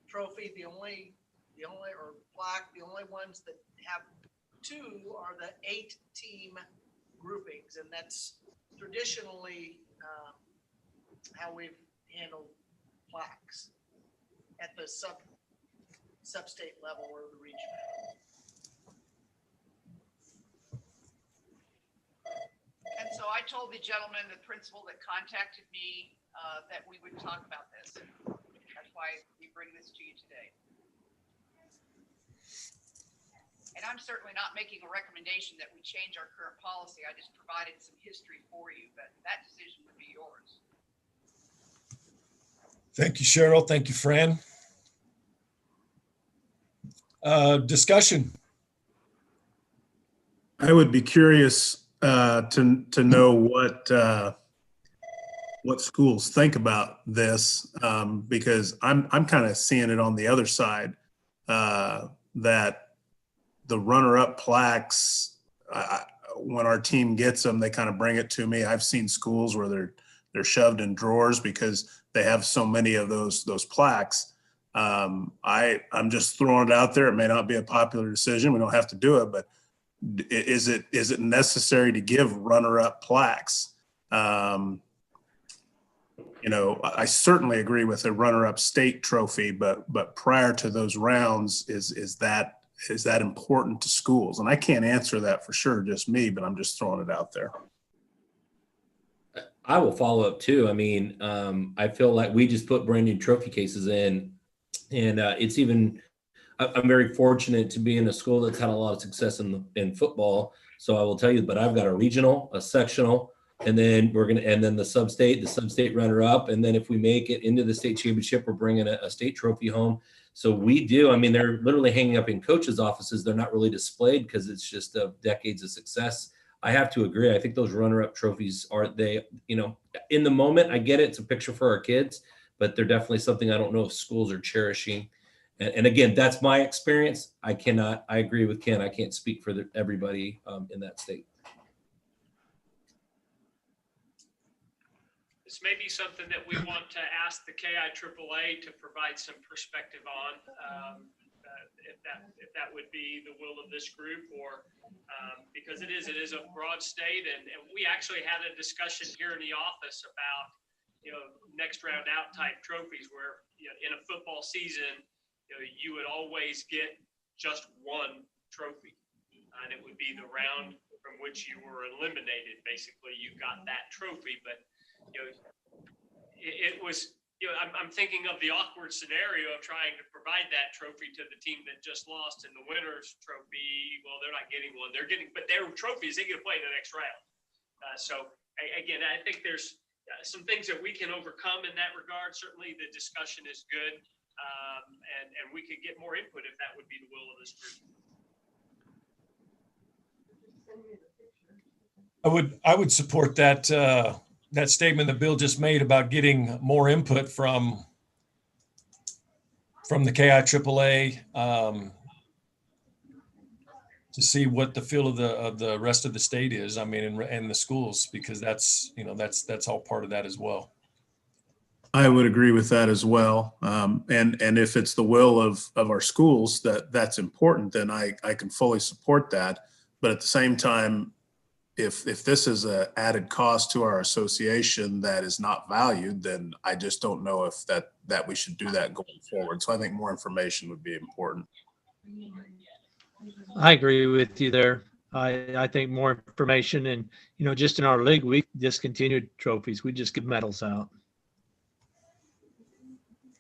trophy. The only or plaque, the only ones that have 2 are the 8-team groupings, and that's traditionally how we've handled plaques at the sub-state level or the region. And so I told the gentleman, the principal that contacted me, that we would talk about this. That's why we bring this to you today. And I'm certainly not making a recommendation that we change our current policy. I just provided some history for you, but that decision would be yours. Thank you, Cheryl. Thank you, Fran. Discussion. I would be curious to know what schools think about this, because I'm kind of seeing it on the other side, that the runner-up plaques, when our team gets them, they kind of bring it to me. I've seen schools where they're shoved in drawers because they have so many of those plaques. I'm just throwing it out there. It may not be a popular decision. We don't have to do it, but is it necessary to give runner-up plaques? I certainly agree with a runner-up state trophy, but prior to those rounds, is that important to schools? And I can't answer that for sure, just me, but I'm just throwing it out there. I will follow up too. I mean, I feel like we just put brand new trophy cases in, and it's even, I'm very fortunate to be in a school that's had a lot of success in football. So I will tell you, but I've got a regional, a sectional, and then the sub-state runner-up, and then if we make it into the state championship, we're bringing a state trophy home. So we do. I mean, they're literally hanging up in coaches' offices. They're not really displayed because it's just decades of success. I have to agree. I think those runner-up trophies in the moment, I get it. It's a picture for our kids, but they're definitely something I don't know if schools are cherishing. And again, that's my experience. I agree with Ken. I can't speak for everybody in that state. This may be something that we want to ask the KSHSAA to provide some perspective on, if that would be the will of this group, or because it is a broad state, and we actually had a discussion here in the office about next round out type trophies, where in a football season you would always get just one trophy, and it would be the round from which you were eliminated. Basically, you got that trophy, but it was, I'm thinking of the awkward scenario of trying to provide that trophy to the team that just lost, and the winner's trophy, well, they're not getting one. But their trophies, they get to play in the next round. So again, I think there's some things that we can overcome in that regard. Certainly the discussion is good. And we could get more input if that would be the will of this group. I would support that that statement that Bill just made about getting more input from the KSHSAA to see what the feel of the rest of the state is. I mean, and the schools, because that's all part of that as well. I would agree with that as well. And if it's the will of our schools that's important, then I can fully support that. But at the same time, if this is an added cost to our association that is not valued, then I just don't know if that we should do that going forward. So I think more information would be important. I agree with you there. I think more information, and just in our league, we discontinued trophies. We just give medals out.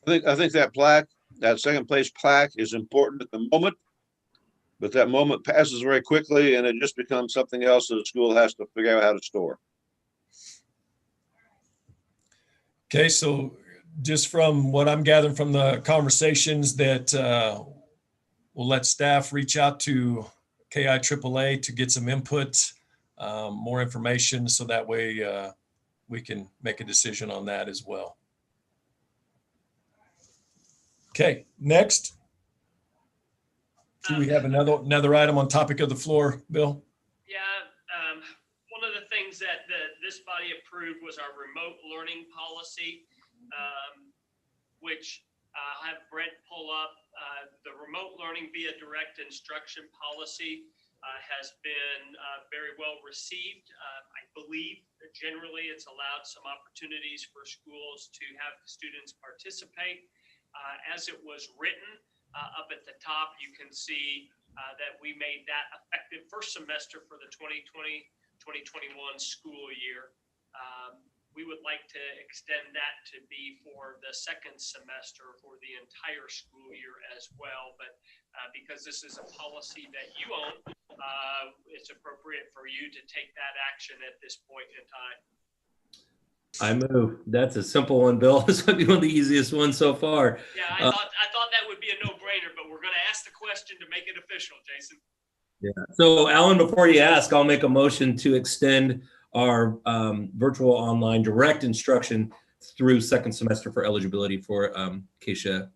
I think that plaque, that second place plaque, is important at the moment, but that moment passes very quickly, and it just becomes something else that the school has to figure out how to store. Okay, so just from what I'm gathering from the conversations, that we'll let staff reach out to KSHSAA to get some input, more information, so that way we can make a decision on that as well. Okay, next. Do we have another item on topic of the floor, Bill? Yeah, one of the things that this body approved was our remote learning policy, which I have Brent pull up. The remote learning via direct instruction policy has been very well received. I believe that generally it's allowed some opportunities for schools to have students participate. As it was written, up at the top, you can see that we made that effective first semester for the 2020-2021 school year. We would like to extend that to be for the second semester for the entire school year as well. But because this is a policy that you own, it's appropriate for you to take that action at this point in time. I move. That's a simple one, Bill. This might be one of the easiest ones so far. Yeah, I thought that would be a no-brainer, but we're going to ask the question to make it official, Jason. Yeah. So, Alan, before you ask, I'll make a motion to extend our virtual online direct instruction through second semester for eligibility for KSHSAA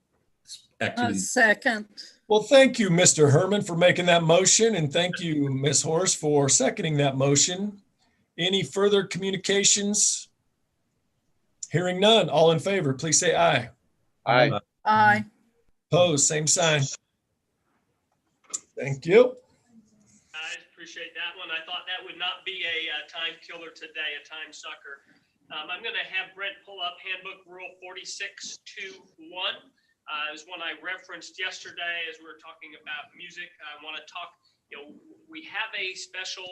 activities. Second. Well, thank you, Mr. Herman, for making that motion, and thank you, Ms. Horst, for seconding that motion. Any further communications? Hearing none, all in favor, please say aye. Aye. Aye. Opposed, same sign. Thank you. I appreciate that one. I thought that would not be a time killer today, a time sucker. I'm going to have Brent pull up Handbook Rule 46.2.1. Is one I referenced yesterday as we were talking about music. I want to talk, we have a special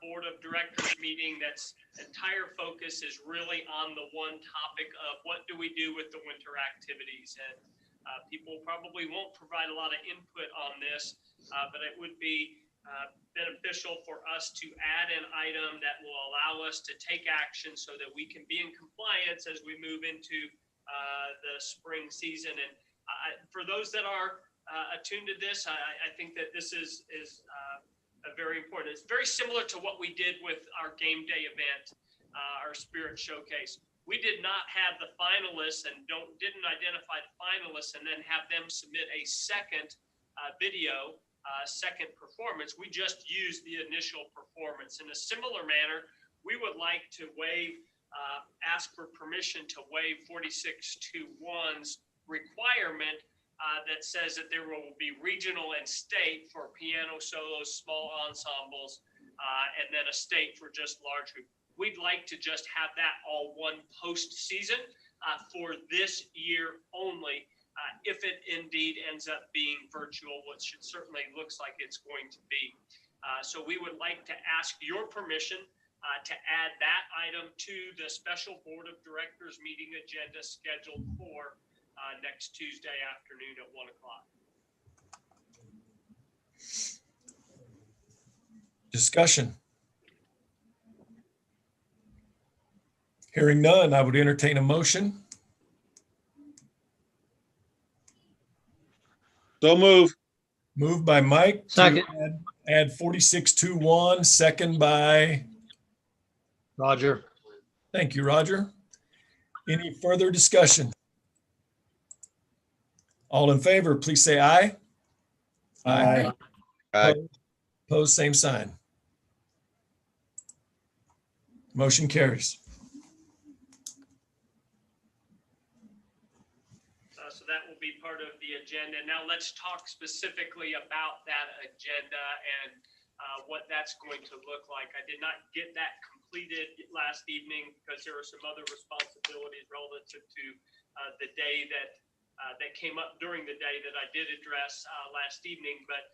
board of directors meeting that's entire focus is really on the one topic of what do we do with the winter activities. And people probably won't provide a lot of input on this, but it would be beneficial for us to add an item that will allow us to take action so that we can be in compliance as we move into the spring season. And for those that are attuned to this, I think that this is very important. It's very similar to what we did with our game day event, our Spirit Showcase. We did not have the finalists and didn't identify the finalists and then have them submit a second video, second performance. We just used the initial performance. In a similar manner, we would like to ask for permission to waive 4621's requirement that says that there will be regional and state for piano solos, small ensembles, and then a state for just large group. We'd like to just have that all one postseason for this year only. If it indeed ends up being virtual, which it certainly looks like it's going to be. So we would like to ask your permission to add that item to the special board of directors meeting agenda scheduled for next Tuesday afternoon at 1 o'clock. Discussion. Hearing none, I would entertain a motion. So move. Moved by Mike. Second. To add 4621, second by Roger. Thank you, Roger. Any further discussion? All in favor, please say aye. Aye. Aye. Opposed, same sign. Motion carries. So that will be part of the agenda. Now let's talk specifically about that agenda and what that's going to look like. I did not get that completed last evening because there were some other responsibilities relative to the day that came up during the day that I did address last evening. But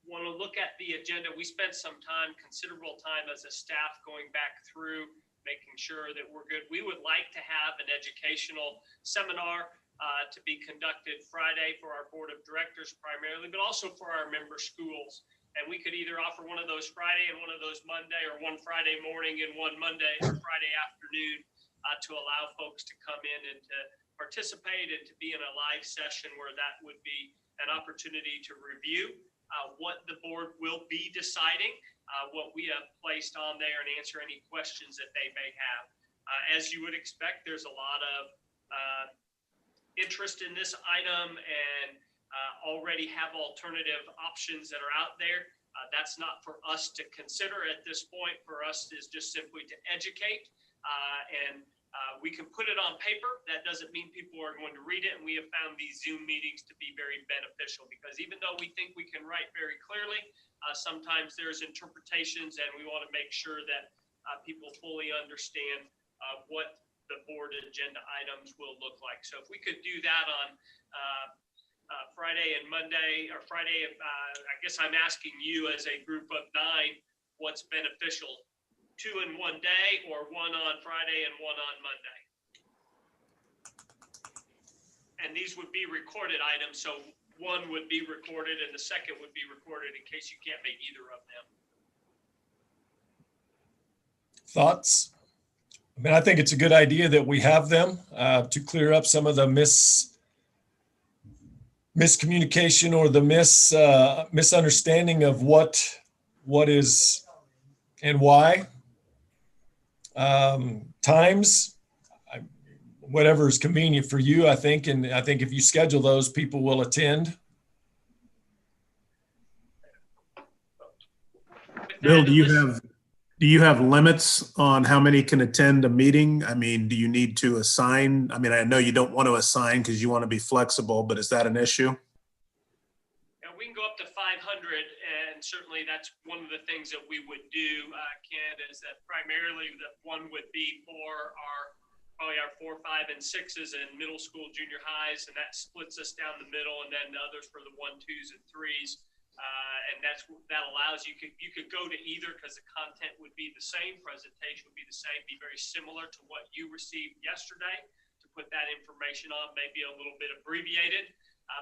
want to look at the agenda. We spent some time, considerable time as a staff going back through, making sure that we're good. We would like to have an educational seminar to be conducted Friday for our board of directors primarily, but also for our member schools. And we could either offer one of those Friday and one of those Monday, or one Friday morning and one Monday or Friday afternoon to allow folks to come in and to participate and to be in a live session where that would be an opportunity to review what the board will be deciding, what we have placed on there, and answer any questions that they may have. As you would expect, there's a lot of interest in this item and already have alternative options that are out there. That's not for us to consider at this point. For us is just simply to educate and we can put it on paper. That doesn't mean people are going to read it. And we have found these Zoom meetings to be very beneficial because even though we think we can write very clearly, sometimes there's interpretations and we want to make sure that people fully understand what the board agenda items will look like. So if we could do that on Friday and Monday, or Friday, I guess I'm asking you as a group of 9, what's beneficial, 2 in one day or 1 on Friday and 1 on Monday? And these would be recorded items. So one would be recorded and the second would be recorded in case you can't make either of them. Thoughts? I mean, I think it's a good idea that we have them to clear up some of the miscommunication or the misunderstanding of what is and why. Times, whatever is convenient for you, I think. And I think if you schedule those, people will attend. Bill, do you have limits on how many can attend a meeting? I mean, do you need to assign? I mean, I know you don't want to assign because you want to be flexible, but is that an issue? Yeah, we can go up to 500, and certainly that's one of the things that we would do, Ken, is that primarily that one would be for probably our 4, 5, and 6s in middle school, junior highs, and that splits us down the middle, and then the others for the 1, 2s, and 3s. And that allows you could go to either because the content would be the same, presentation would be the same, be very similar to what you received yesterday. To put that information on, maybe a little bit abbreviated,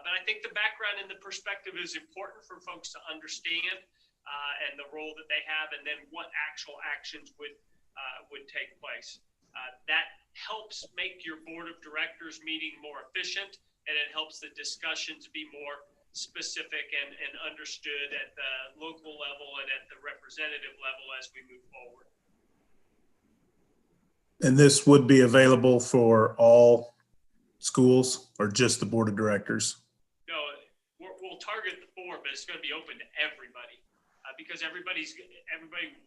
but I think the background and the perspective is important for folks to understand. and the role that they have, and then what actual actions would take place. That helps make your board of directors meeting more efficient, and it helps the discussions be more specific and understood at the local level and at the representative level as we move forward. And this would be available for all schools or just the board of directors? No, we'll target the 4, but it's going to be open to everybody because everybody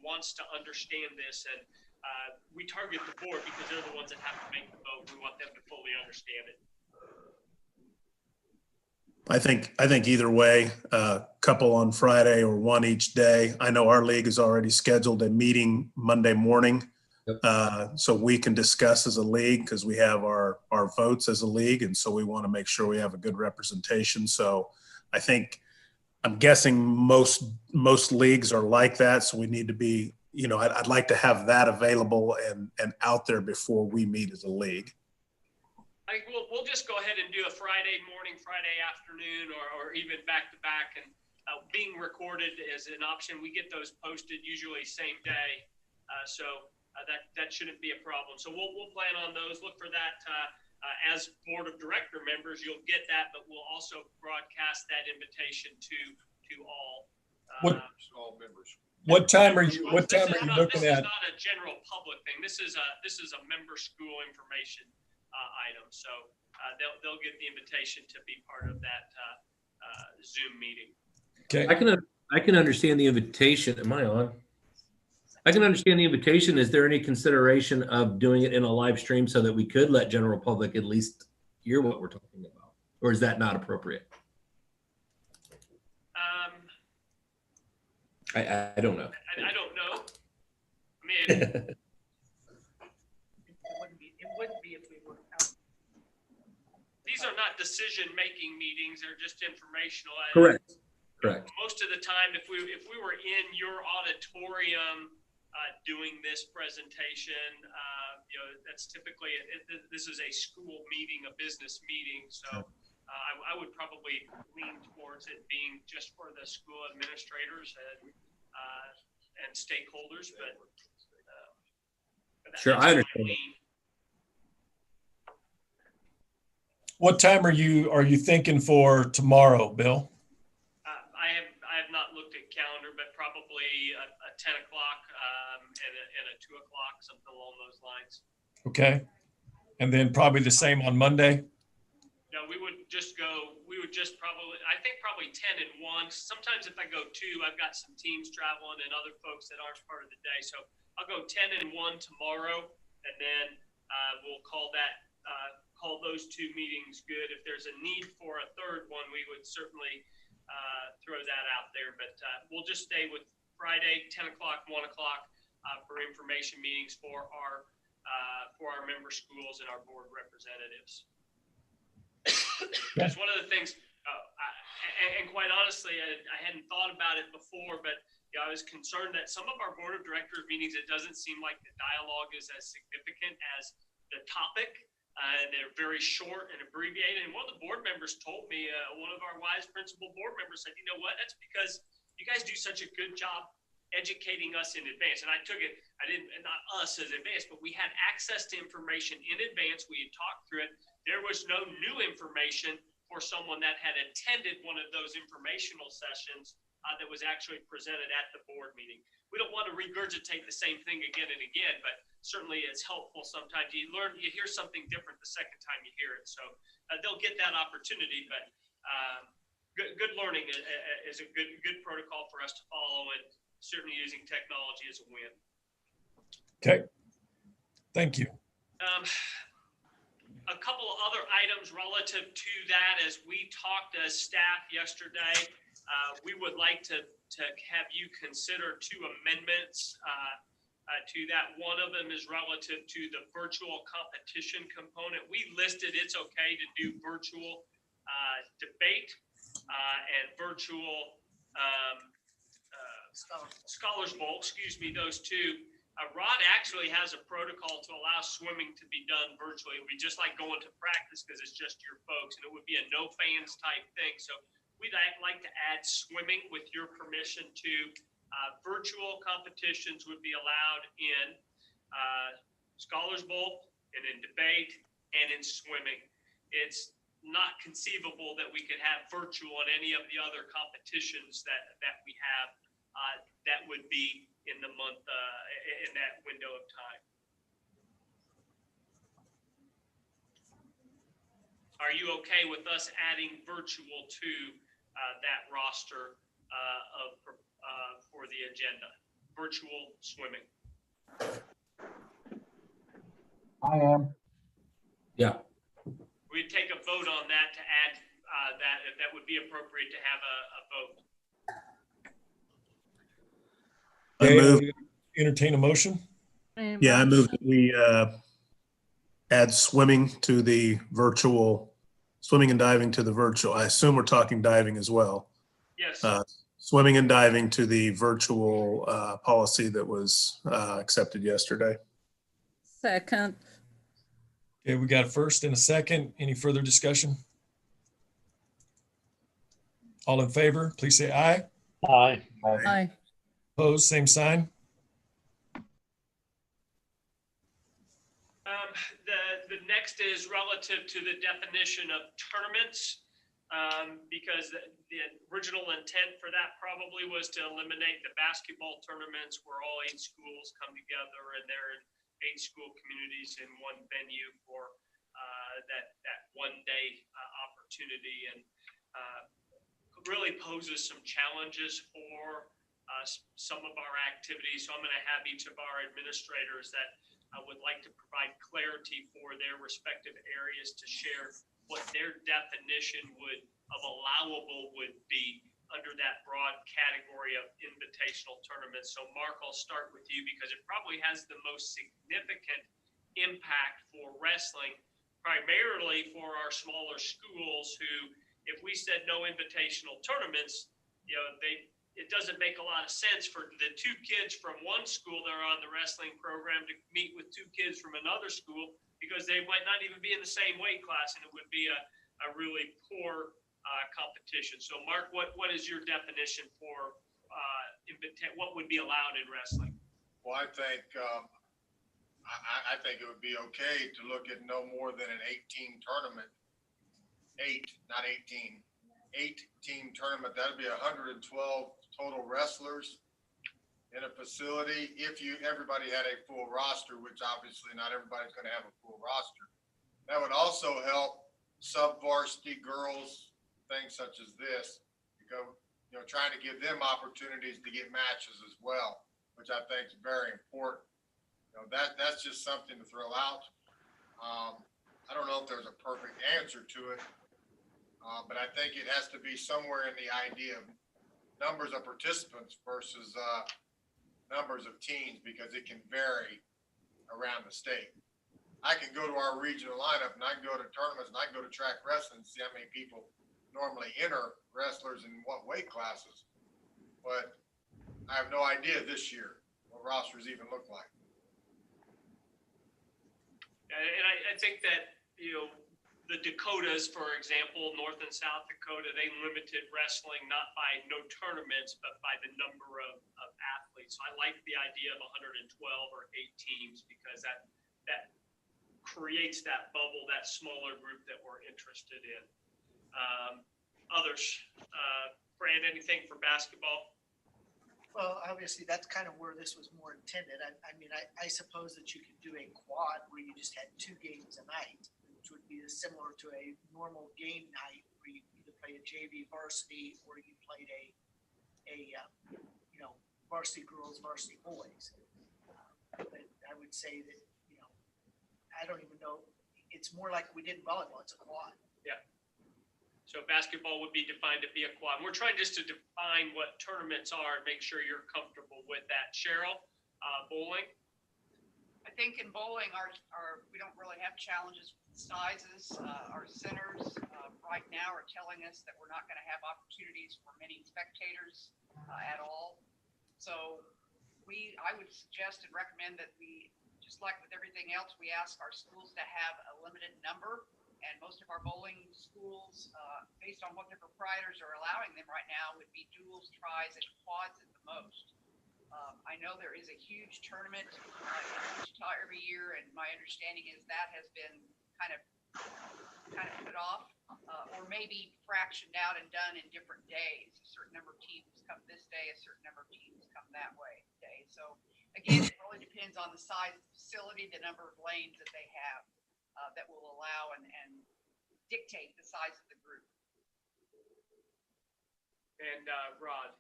wants to understand this, and we target the 4 because they're the ones that have to make the vote. We want them to fully understand it. I think either way, a couple on Friday or one each day. I know our league has already scheduled a meeting Monday morning. Yep. So we can discuss as a league because we have our votes as a league. And so we want to make sure we have a good representation. So I'm guessing most leagues are like that. So we need to be, I'd like to have that available and out there before we meet as a league. I think we'll just go ahead and do a Friday morning, Friday afternoon, or even back to back, and being recorded is an option. We get those posted usually same day. That shouldn't be a problem. So we'll plan on those. Look for that as board of director members. You'll get that, but we'll also broadcast that invitation to all. All members. What time are you looking at? This is not a general public thing. This is a member school information item. So they'll get the invitation to be part of that Zoom meeting. Okay. I can understand the invitation. Am I on? I can understand the invitation. Is there any consideration of doing it in a live stream so that we could let general public at least hear what we're talking about? Or is that not appropriate? I don't know. I don't know. I mean, It wouldn't be if we were out. these are not decision-making meetings. They're just informational. Correct. Most of the time, if we were in your auditorium doing this presentation, that's typically this is a school meeting, a business meeting. So I would probably lean towards it being just for the school administrators and stakeholders. But sure, I understand. What time are you thinking for tomorrow, Bill? I have not looked at calendar, but probably a 10 o'clock and a 2 o'clock, something along those lines. Okay. And then probably the same on Monday? No, we would just probably 10 and 1. Sometimes if I go 2, I've got some teams traveling and other folks that aren't part of the day. So I'll go 10 and 1 tomorrow, and then we'll call those 2 meetings good. If there's a need for a third one, we would certainly throw that out there. But we'll just stay with Friday, 10 o'clock, 1 o'clock for information meetings for our member schools and our board representatives. That's one of the things, and quite honestly, I hadn't thought about it before, but I was concerned that some of our board of directors meetings, it doesn't seem like the dialogue is as significant as the topic. They're very short and abbreviated. And one of the board members told me, one of our wise principal board members said, you know what, that's because you guys do such a good job educating us in advance. And I took it, not us as advance, but we had access to information in advance. We had talked through it. There was no new information for someone that had attended one of those informational sessions that was actually presented at the board meeting. We don't want to regurgitate the same thing again and again, but certainly it's helpful sometimes. You hear something different the second time you hear it. So they'll get that opportunity, but good learning is a good protocol for us to follow, and certainly using technology is a win. Okay. Thank you. A couple of other items relative to that, as we talked as staff yesterday, we would like to have you consider 2 amendments to that. One of them is relative to the virtual competition component. We listed it's okay to do virtual debate and virtual Scholars Bowl, those 2. Rod actually has a protocol to allow swimming to be done virtually. It would be just like going to practice because it's just your folks, and it would be a no fans type thing. So we'd like to add swimming with your permission to virtual competitions would be allowed in Scholars Bowl and in debate and in swimming. It's not conceivable that we could have virtual in any of the other competitions that we have that would be in the month, in that window of time. Are you okay with us adding virtual to that roster for the agenda? Virtual swimming. I am. Yeah. We'd take a vote on that to add that, if that would be appropriate to have a vote. I move, Entertain a motion. yeah, I move that we add swimming to the virtual, swimming and diving to the virtual. I assume we're talking diving as well. Yes. Swimming and diving to the virtual policy that was accepted yesterday. Second. Okay, we got a first and a second. Any further discussion? All in favor, please say aye. Aye. Aye. Opposed, same sign. The next is relative to the definition of tournaments, because the original intent for that probably was to eliminate the basketball tournaments where all 8 schools come together and they're in 8 school communities in one venue for that one day opportunity, and really poses some challenges for some of our activities. So I'm going to have each of our administrators that would like to provide clarity for their respective areas to share what their definition of allowable would be under that broad category of invitational tournaments. So Mark, I'll start with you because it probably has the most significant impact for wrestling, primarily for our smaller schools who, if we said no invitational tournaments, it doesn't make a lot of sense for the 2 kids from one school that are on the wrestling program to meet with 2 kids from another school, because they might not even be in the same weight class, and it would be a really poor competition. So Mark, what is your definition for what would be allowed in wrestling? Well, I think I think it would be okay to look at no more than an 8-team tournament. 8, not 18. 8-team tournament. That'd be 112 total wrestlers in a facility. If everybody had a full roster, which obviously not everybody's going to have a full roster. That would also help sub-varsity girls, things such as this, trying to give them opportunities to get matches as well, which I think is very important. That's just something to throw out. I don't know if there's a perfect answer to it, but I think it has to be somewhere in the idea of numbers of participants versus numbers of teams, because it can vary around the state. I can go to our regional lineup and I can go to tournaments and I can go to track wrestling and see how many people normally enter wrestlers in what weight classes, but I have no idea this year what rosters even look like. And I think that, the Dakotas, for example, North and South Dakota, they limited wrestling not by no tournaments, but by the number of athletes. So I like the idea of 112 or 8 teams, because that creates that bubble, that smaller group that we're interested in. Others, Fran, anything for basketball? Well, obviously, that's kind of where this was more intended. I suppose that you could do a quad where you just had 2 games a night, which would be similar to a normal game night where you either play a JV varsity or you played a varsity girls, varsity boys. But I would say that, I don't even know. It's more like we did in volleyball. It's a quad. Yeah. So basketball would be defined to be a quad. We're trying just to define what tournaments are and make sure you're comfortable with that. Cheryl, bowling? I think in bowling, we don't really have challenges with sizes. Our centers right now are telling us that we're not going to have opportunities for many spectators at all. So I would suggest and recommend that we, just like with everything else, we ask our schools to have a limited number And most of our bowling schools, based on what the proprietors are allowing them right now, would be duals, tries, and quads at the most. I know there is a huge tournament in Wichita every year, and my understanding is that has been kind of put off, or maybe fractioned out and done in different days. A certain number of teams come this day, a certain number of teams come that day. So again, it really depends on the size of the facility, the number of lanes that they have that will allow and dictate the size of the group. And Rod.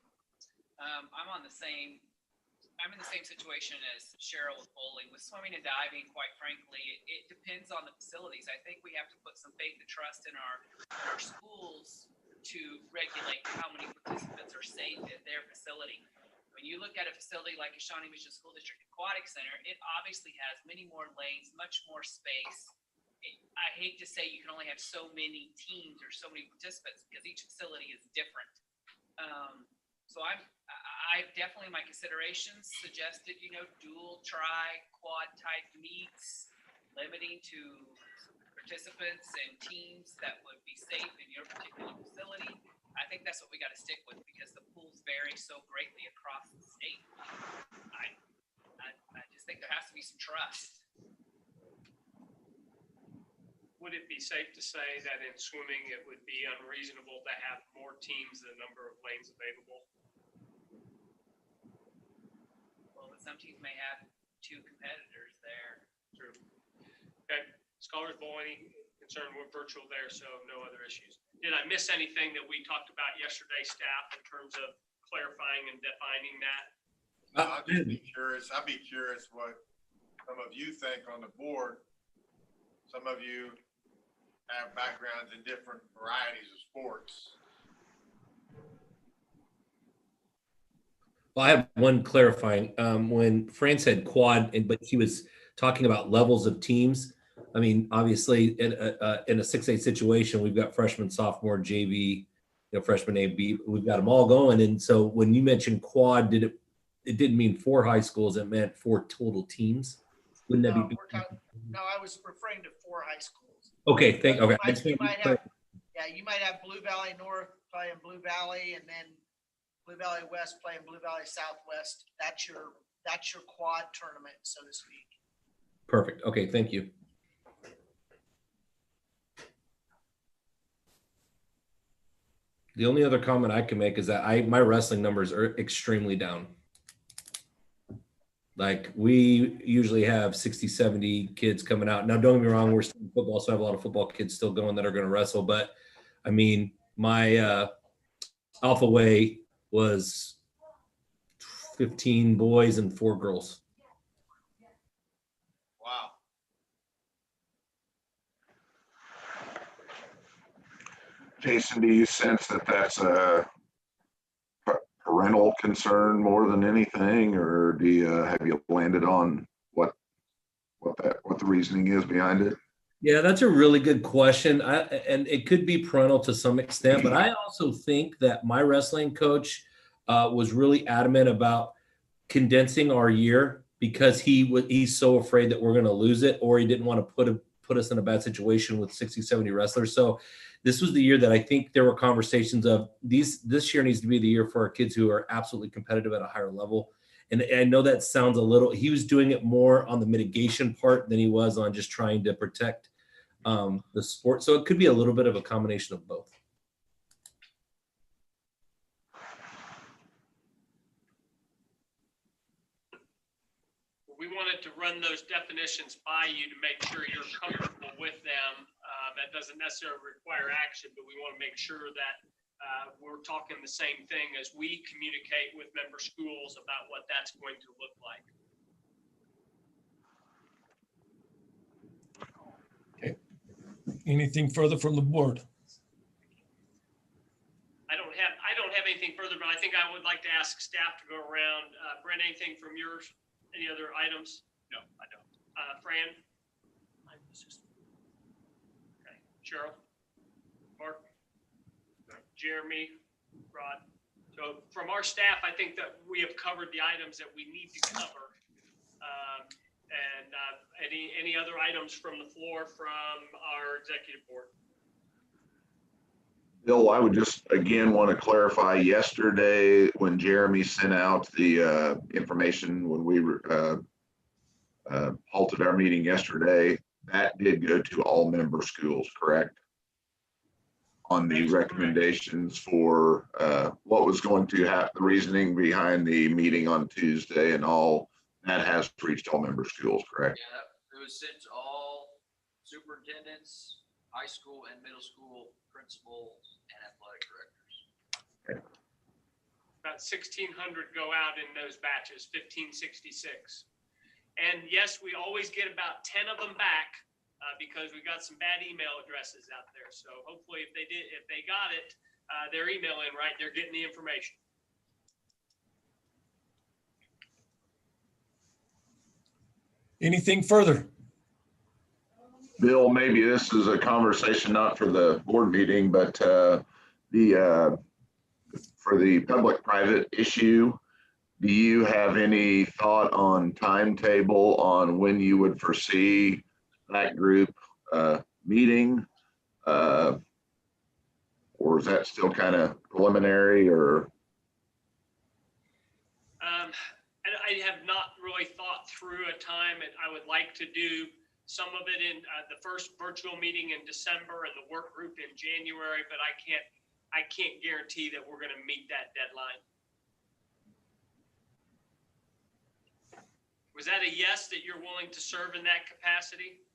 I'm in the same situation as Cheryl with bowling. With swimming and diving, quite frankly, it depends on the facilities. I think we have to put some faith and trust in our schools to regulate how many participants are safe in their facility. When you look at a facility like a Shawnee Mission School District Aquatic Center, it obviously has many more lanes, much more space. I hate to say you can only have so many teams or so many participants because each facility is different. So I've definitely, in my considerations, suggested, dual, tri, quad type meets, limiting to participants and teams that would be safe in your particular facility. I think that's what we got to stick with because the pools vary so greatly across the state. I just think there has to be some trust. Would it be safe to say that in swimming, it would be unreasonable to have more teams than the number of lanes available? Well, some teams may have 2 competitors there. True. Okay. Scholars Bowl, any concern with virtual there, so no other issues. Did I miss anything that we talked about yesterday, staff, in terms of clarifying and defining that? I'd be curious what some of you think on the board. Some of you have backgrounds in different varieties of sports. Well, I have one clarifying. When Fran said quad, but he was talking about levels of teams. I mean, obviously, in a 6A situation, we've got freshman, sophomore, JV, freshman A, B. We've got them all going. And so when you mentioned quad, it didn't mean 4 high schools. It meant 4 total teams. Wouldn't that be? No, I was referring to 4 high schools. Okay, You might have Blue Valley North playing Blue Valley, and then Blue Valley West playing Blue Valley Southwest. That's your quad tournament, so to speak. Perfect. Okay, thank you. The only other comment I can make is that my wrestling numbers are extremely down. Like we usually have 60, 70 kids coming out. Now, don't get me wrong, we're still in football, so I have a lot of football kids still going that are going to wrestle. But I mean, my alpha way was 15 boys and 4 girls. Wow. Jason, do you sense that that's a parental concern more than anything, or have you landed on what the reasoning is behind it? Yeah, that's a really good question. And it could be parental to some extent, but I also think that my wrestling coach was really adamant about condensing our year because he's so afraid that we're going to lose it, or he didn't want to put us in a bad situation with 60, 70 wrestlers. So this was the year that I think there were conversations of this year needs to be the year for our kids who are absolutely competitive at a higher level. And I know that sounds he was doing it more on the mitigation part than he was on just trying to protect the sport. So it could be a little bit of a combination of both. We wanted to run those definitions by you to make sure you're comfortable with them. That doesn't necessarily require action, but we want to make sure that we're talking the same thing as we communicate with member schools about what that's going to look like. Okay. Anything further from the board? I don't have anything further, but I think I would like to ask staff to go around. Brent, anything from yours? Any other items? No, I don't. Fran? Okay. Cheryl? Mark? Jeremy? Rod? So from our staff, I think that we have covered the items that we need to cover. And Any other items from the floor from our executive board? Bill, I would just again want to clarify yesterday when Jeremy sent out the information when we halted our meeting yesterday, that did go to all member schools, correct? On the recommendations for what was going to happen, the reasoning behind the meeting on Tuesday and all, that has reached all member schools, correct? Yeah, it was sent to all superintendents, high school and middle school principals and athletic directors. About 1,600 go out in those batches, 1,566. And yes, we always get about 10 of them back because we got some bad email addresses out there. So hopefully if they got it, their email in right, they're getting the information. Anything further? Bill, maybe this is a conversation not for the board meeting, but for the public-private issue, do you have any thought on timetable on when you would foresee that group meeting? Or is that still kind of preliminary or? I have not really thought through a time, and I would like to do some of it in the first virtual meeting in December and the work group in January, but I can't guarantee that we're going to meet that deadline. Was that a yes, that you're willing to serve in that capacity?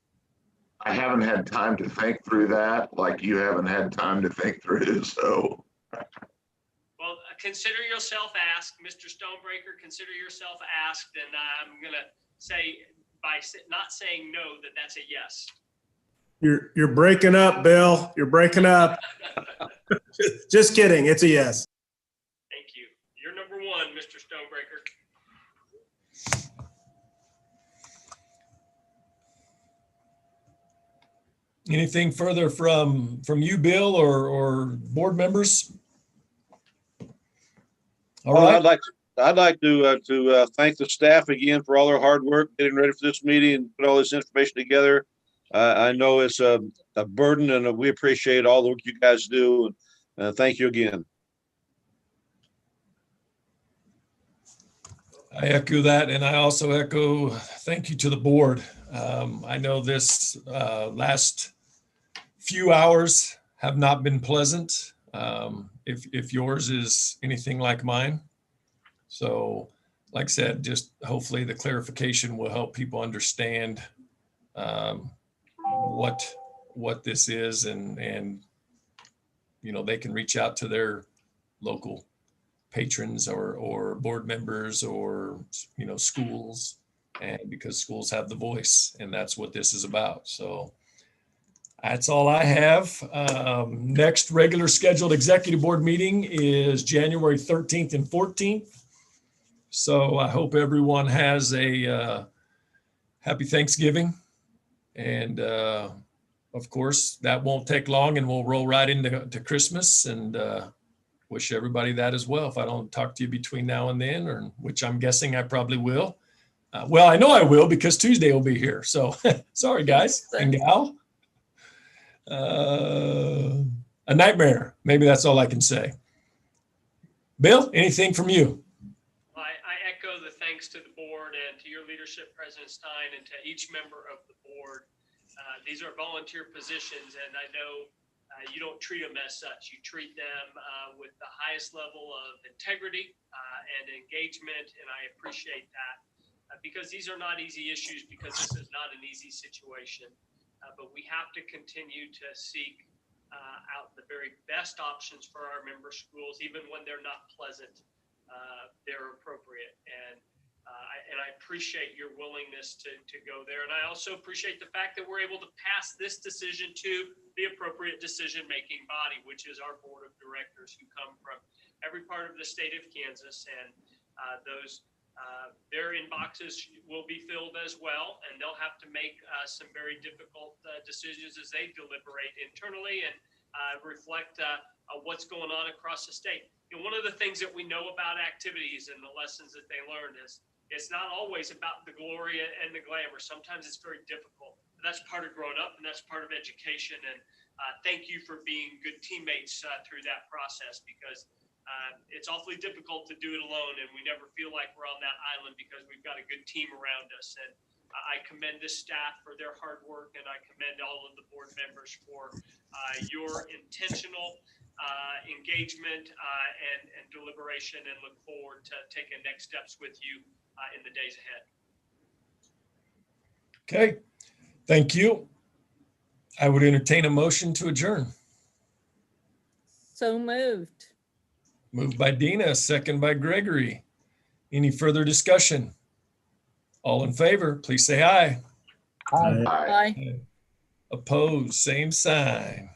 I haven't had time to think through that, like you haven't had time to think through, so. Well, consider yourself asked, Mr. Stonebreaker, consider yourself asked, and I'm going to say, by not saying no, that that's a yes. You're breaking up, Bill. You're breaking up. Just kidding. It's a yes. Thank you. You're number one, Mr. Stonebreaker. Anything further from you, Bill, or board members? All right. I'd like to thank the staff again for all their hard work getting ready for this meeting and put all this information together. I know it's a burden, and we appreciate all the work you guys do. Thank you again. I echo that, and I also echo thank you to the board. I know this last few hours have not been pleasant. If yours is anything like mine. So, like I said, just hopefully the clarification will help people understand what this is, and you know, they can reach out to their local patrons or board members or, you know, schools, and because schools have the voice, and that's what this is about. So that's all I have. Next regular scheduled executive board meeting is January 13th and 14th. So I hope everyone has a happy Thanksgiving. And of course, that won't take long, and we'll roll right into Christmas, and wish everybody that as well. If I don't talk to you between now and then, or which I'm guessing I probably will. Well, I know I will, because Tuesday will be here. So sorry, guys and gal. A nightmare. Maybe that's all I can say. Bill, anything from you? I echo the thanks to the board and to your leadership, President Stein, and to each member of the board. These are volunteer positions, and I know you don't treat them as such. You treat them with the highest level of integrity and engagement, and I appreciate that because these are not easy issues, because this is not an easy situation. But we have to continue to seek out the very best options for our member schools, even when they're not pleasant. They're appropriate, and I appreciate your willingness to go there. And I also appreciate the fact that we're able to pass this decision to the appropriate decision-making body, which is our board of directors, who come from every part of the state of Kansas, and their inboxes will be filled as well, and they'll have to make some very difficult decisions as they deliberate internally and reflect what's going on across the state. You know, one of the things that we know about activities and the lessons that they learned is It's not always about the glory and the glamour. Sometimes it's very difficult. That's part of growing up, and that's part of education. And thank you for being good teammates through that process, because it's awfully difficult to do it alone, and we never feel like we're on that island because we've got a good team around us. And I commend this staff for their hard work, and I commend all of the board members for your intentional engagement and deliberation, and look forward to taking next steps with you in the days ahead. Okay, thank you. I would entertain a motion to adjourn. So moved. Moved by Dina, second by Gregory. Any further discussion? All in favor, please say aye. Aye. Aye. Bye. Opposed, same sign.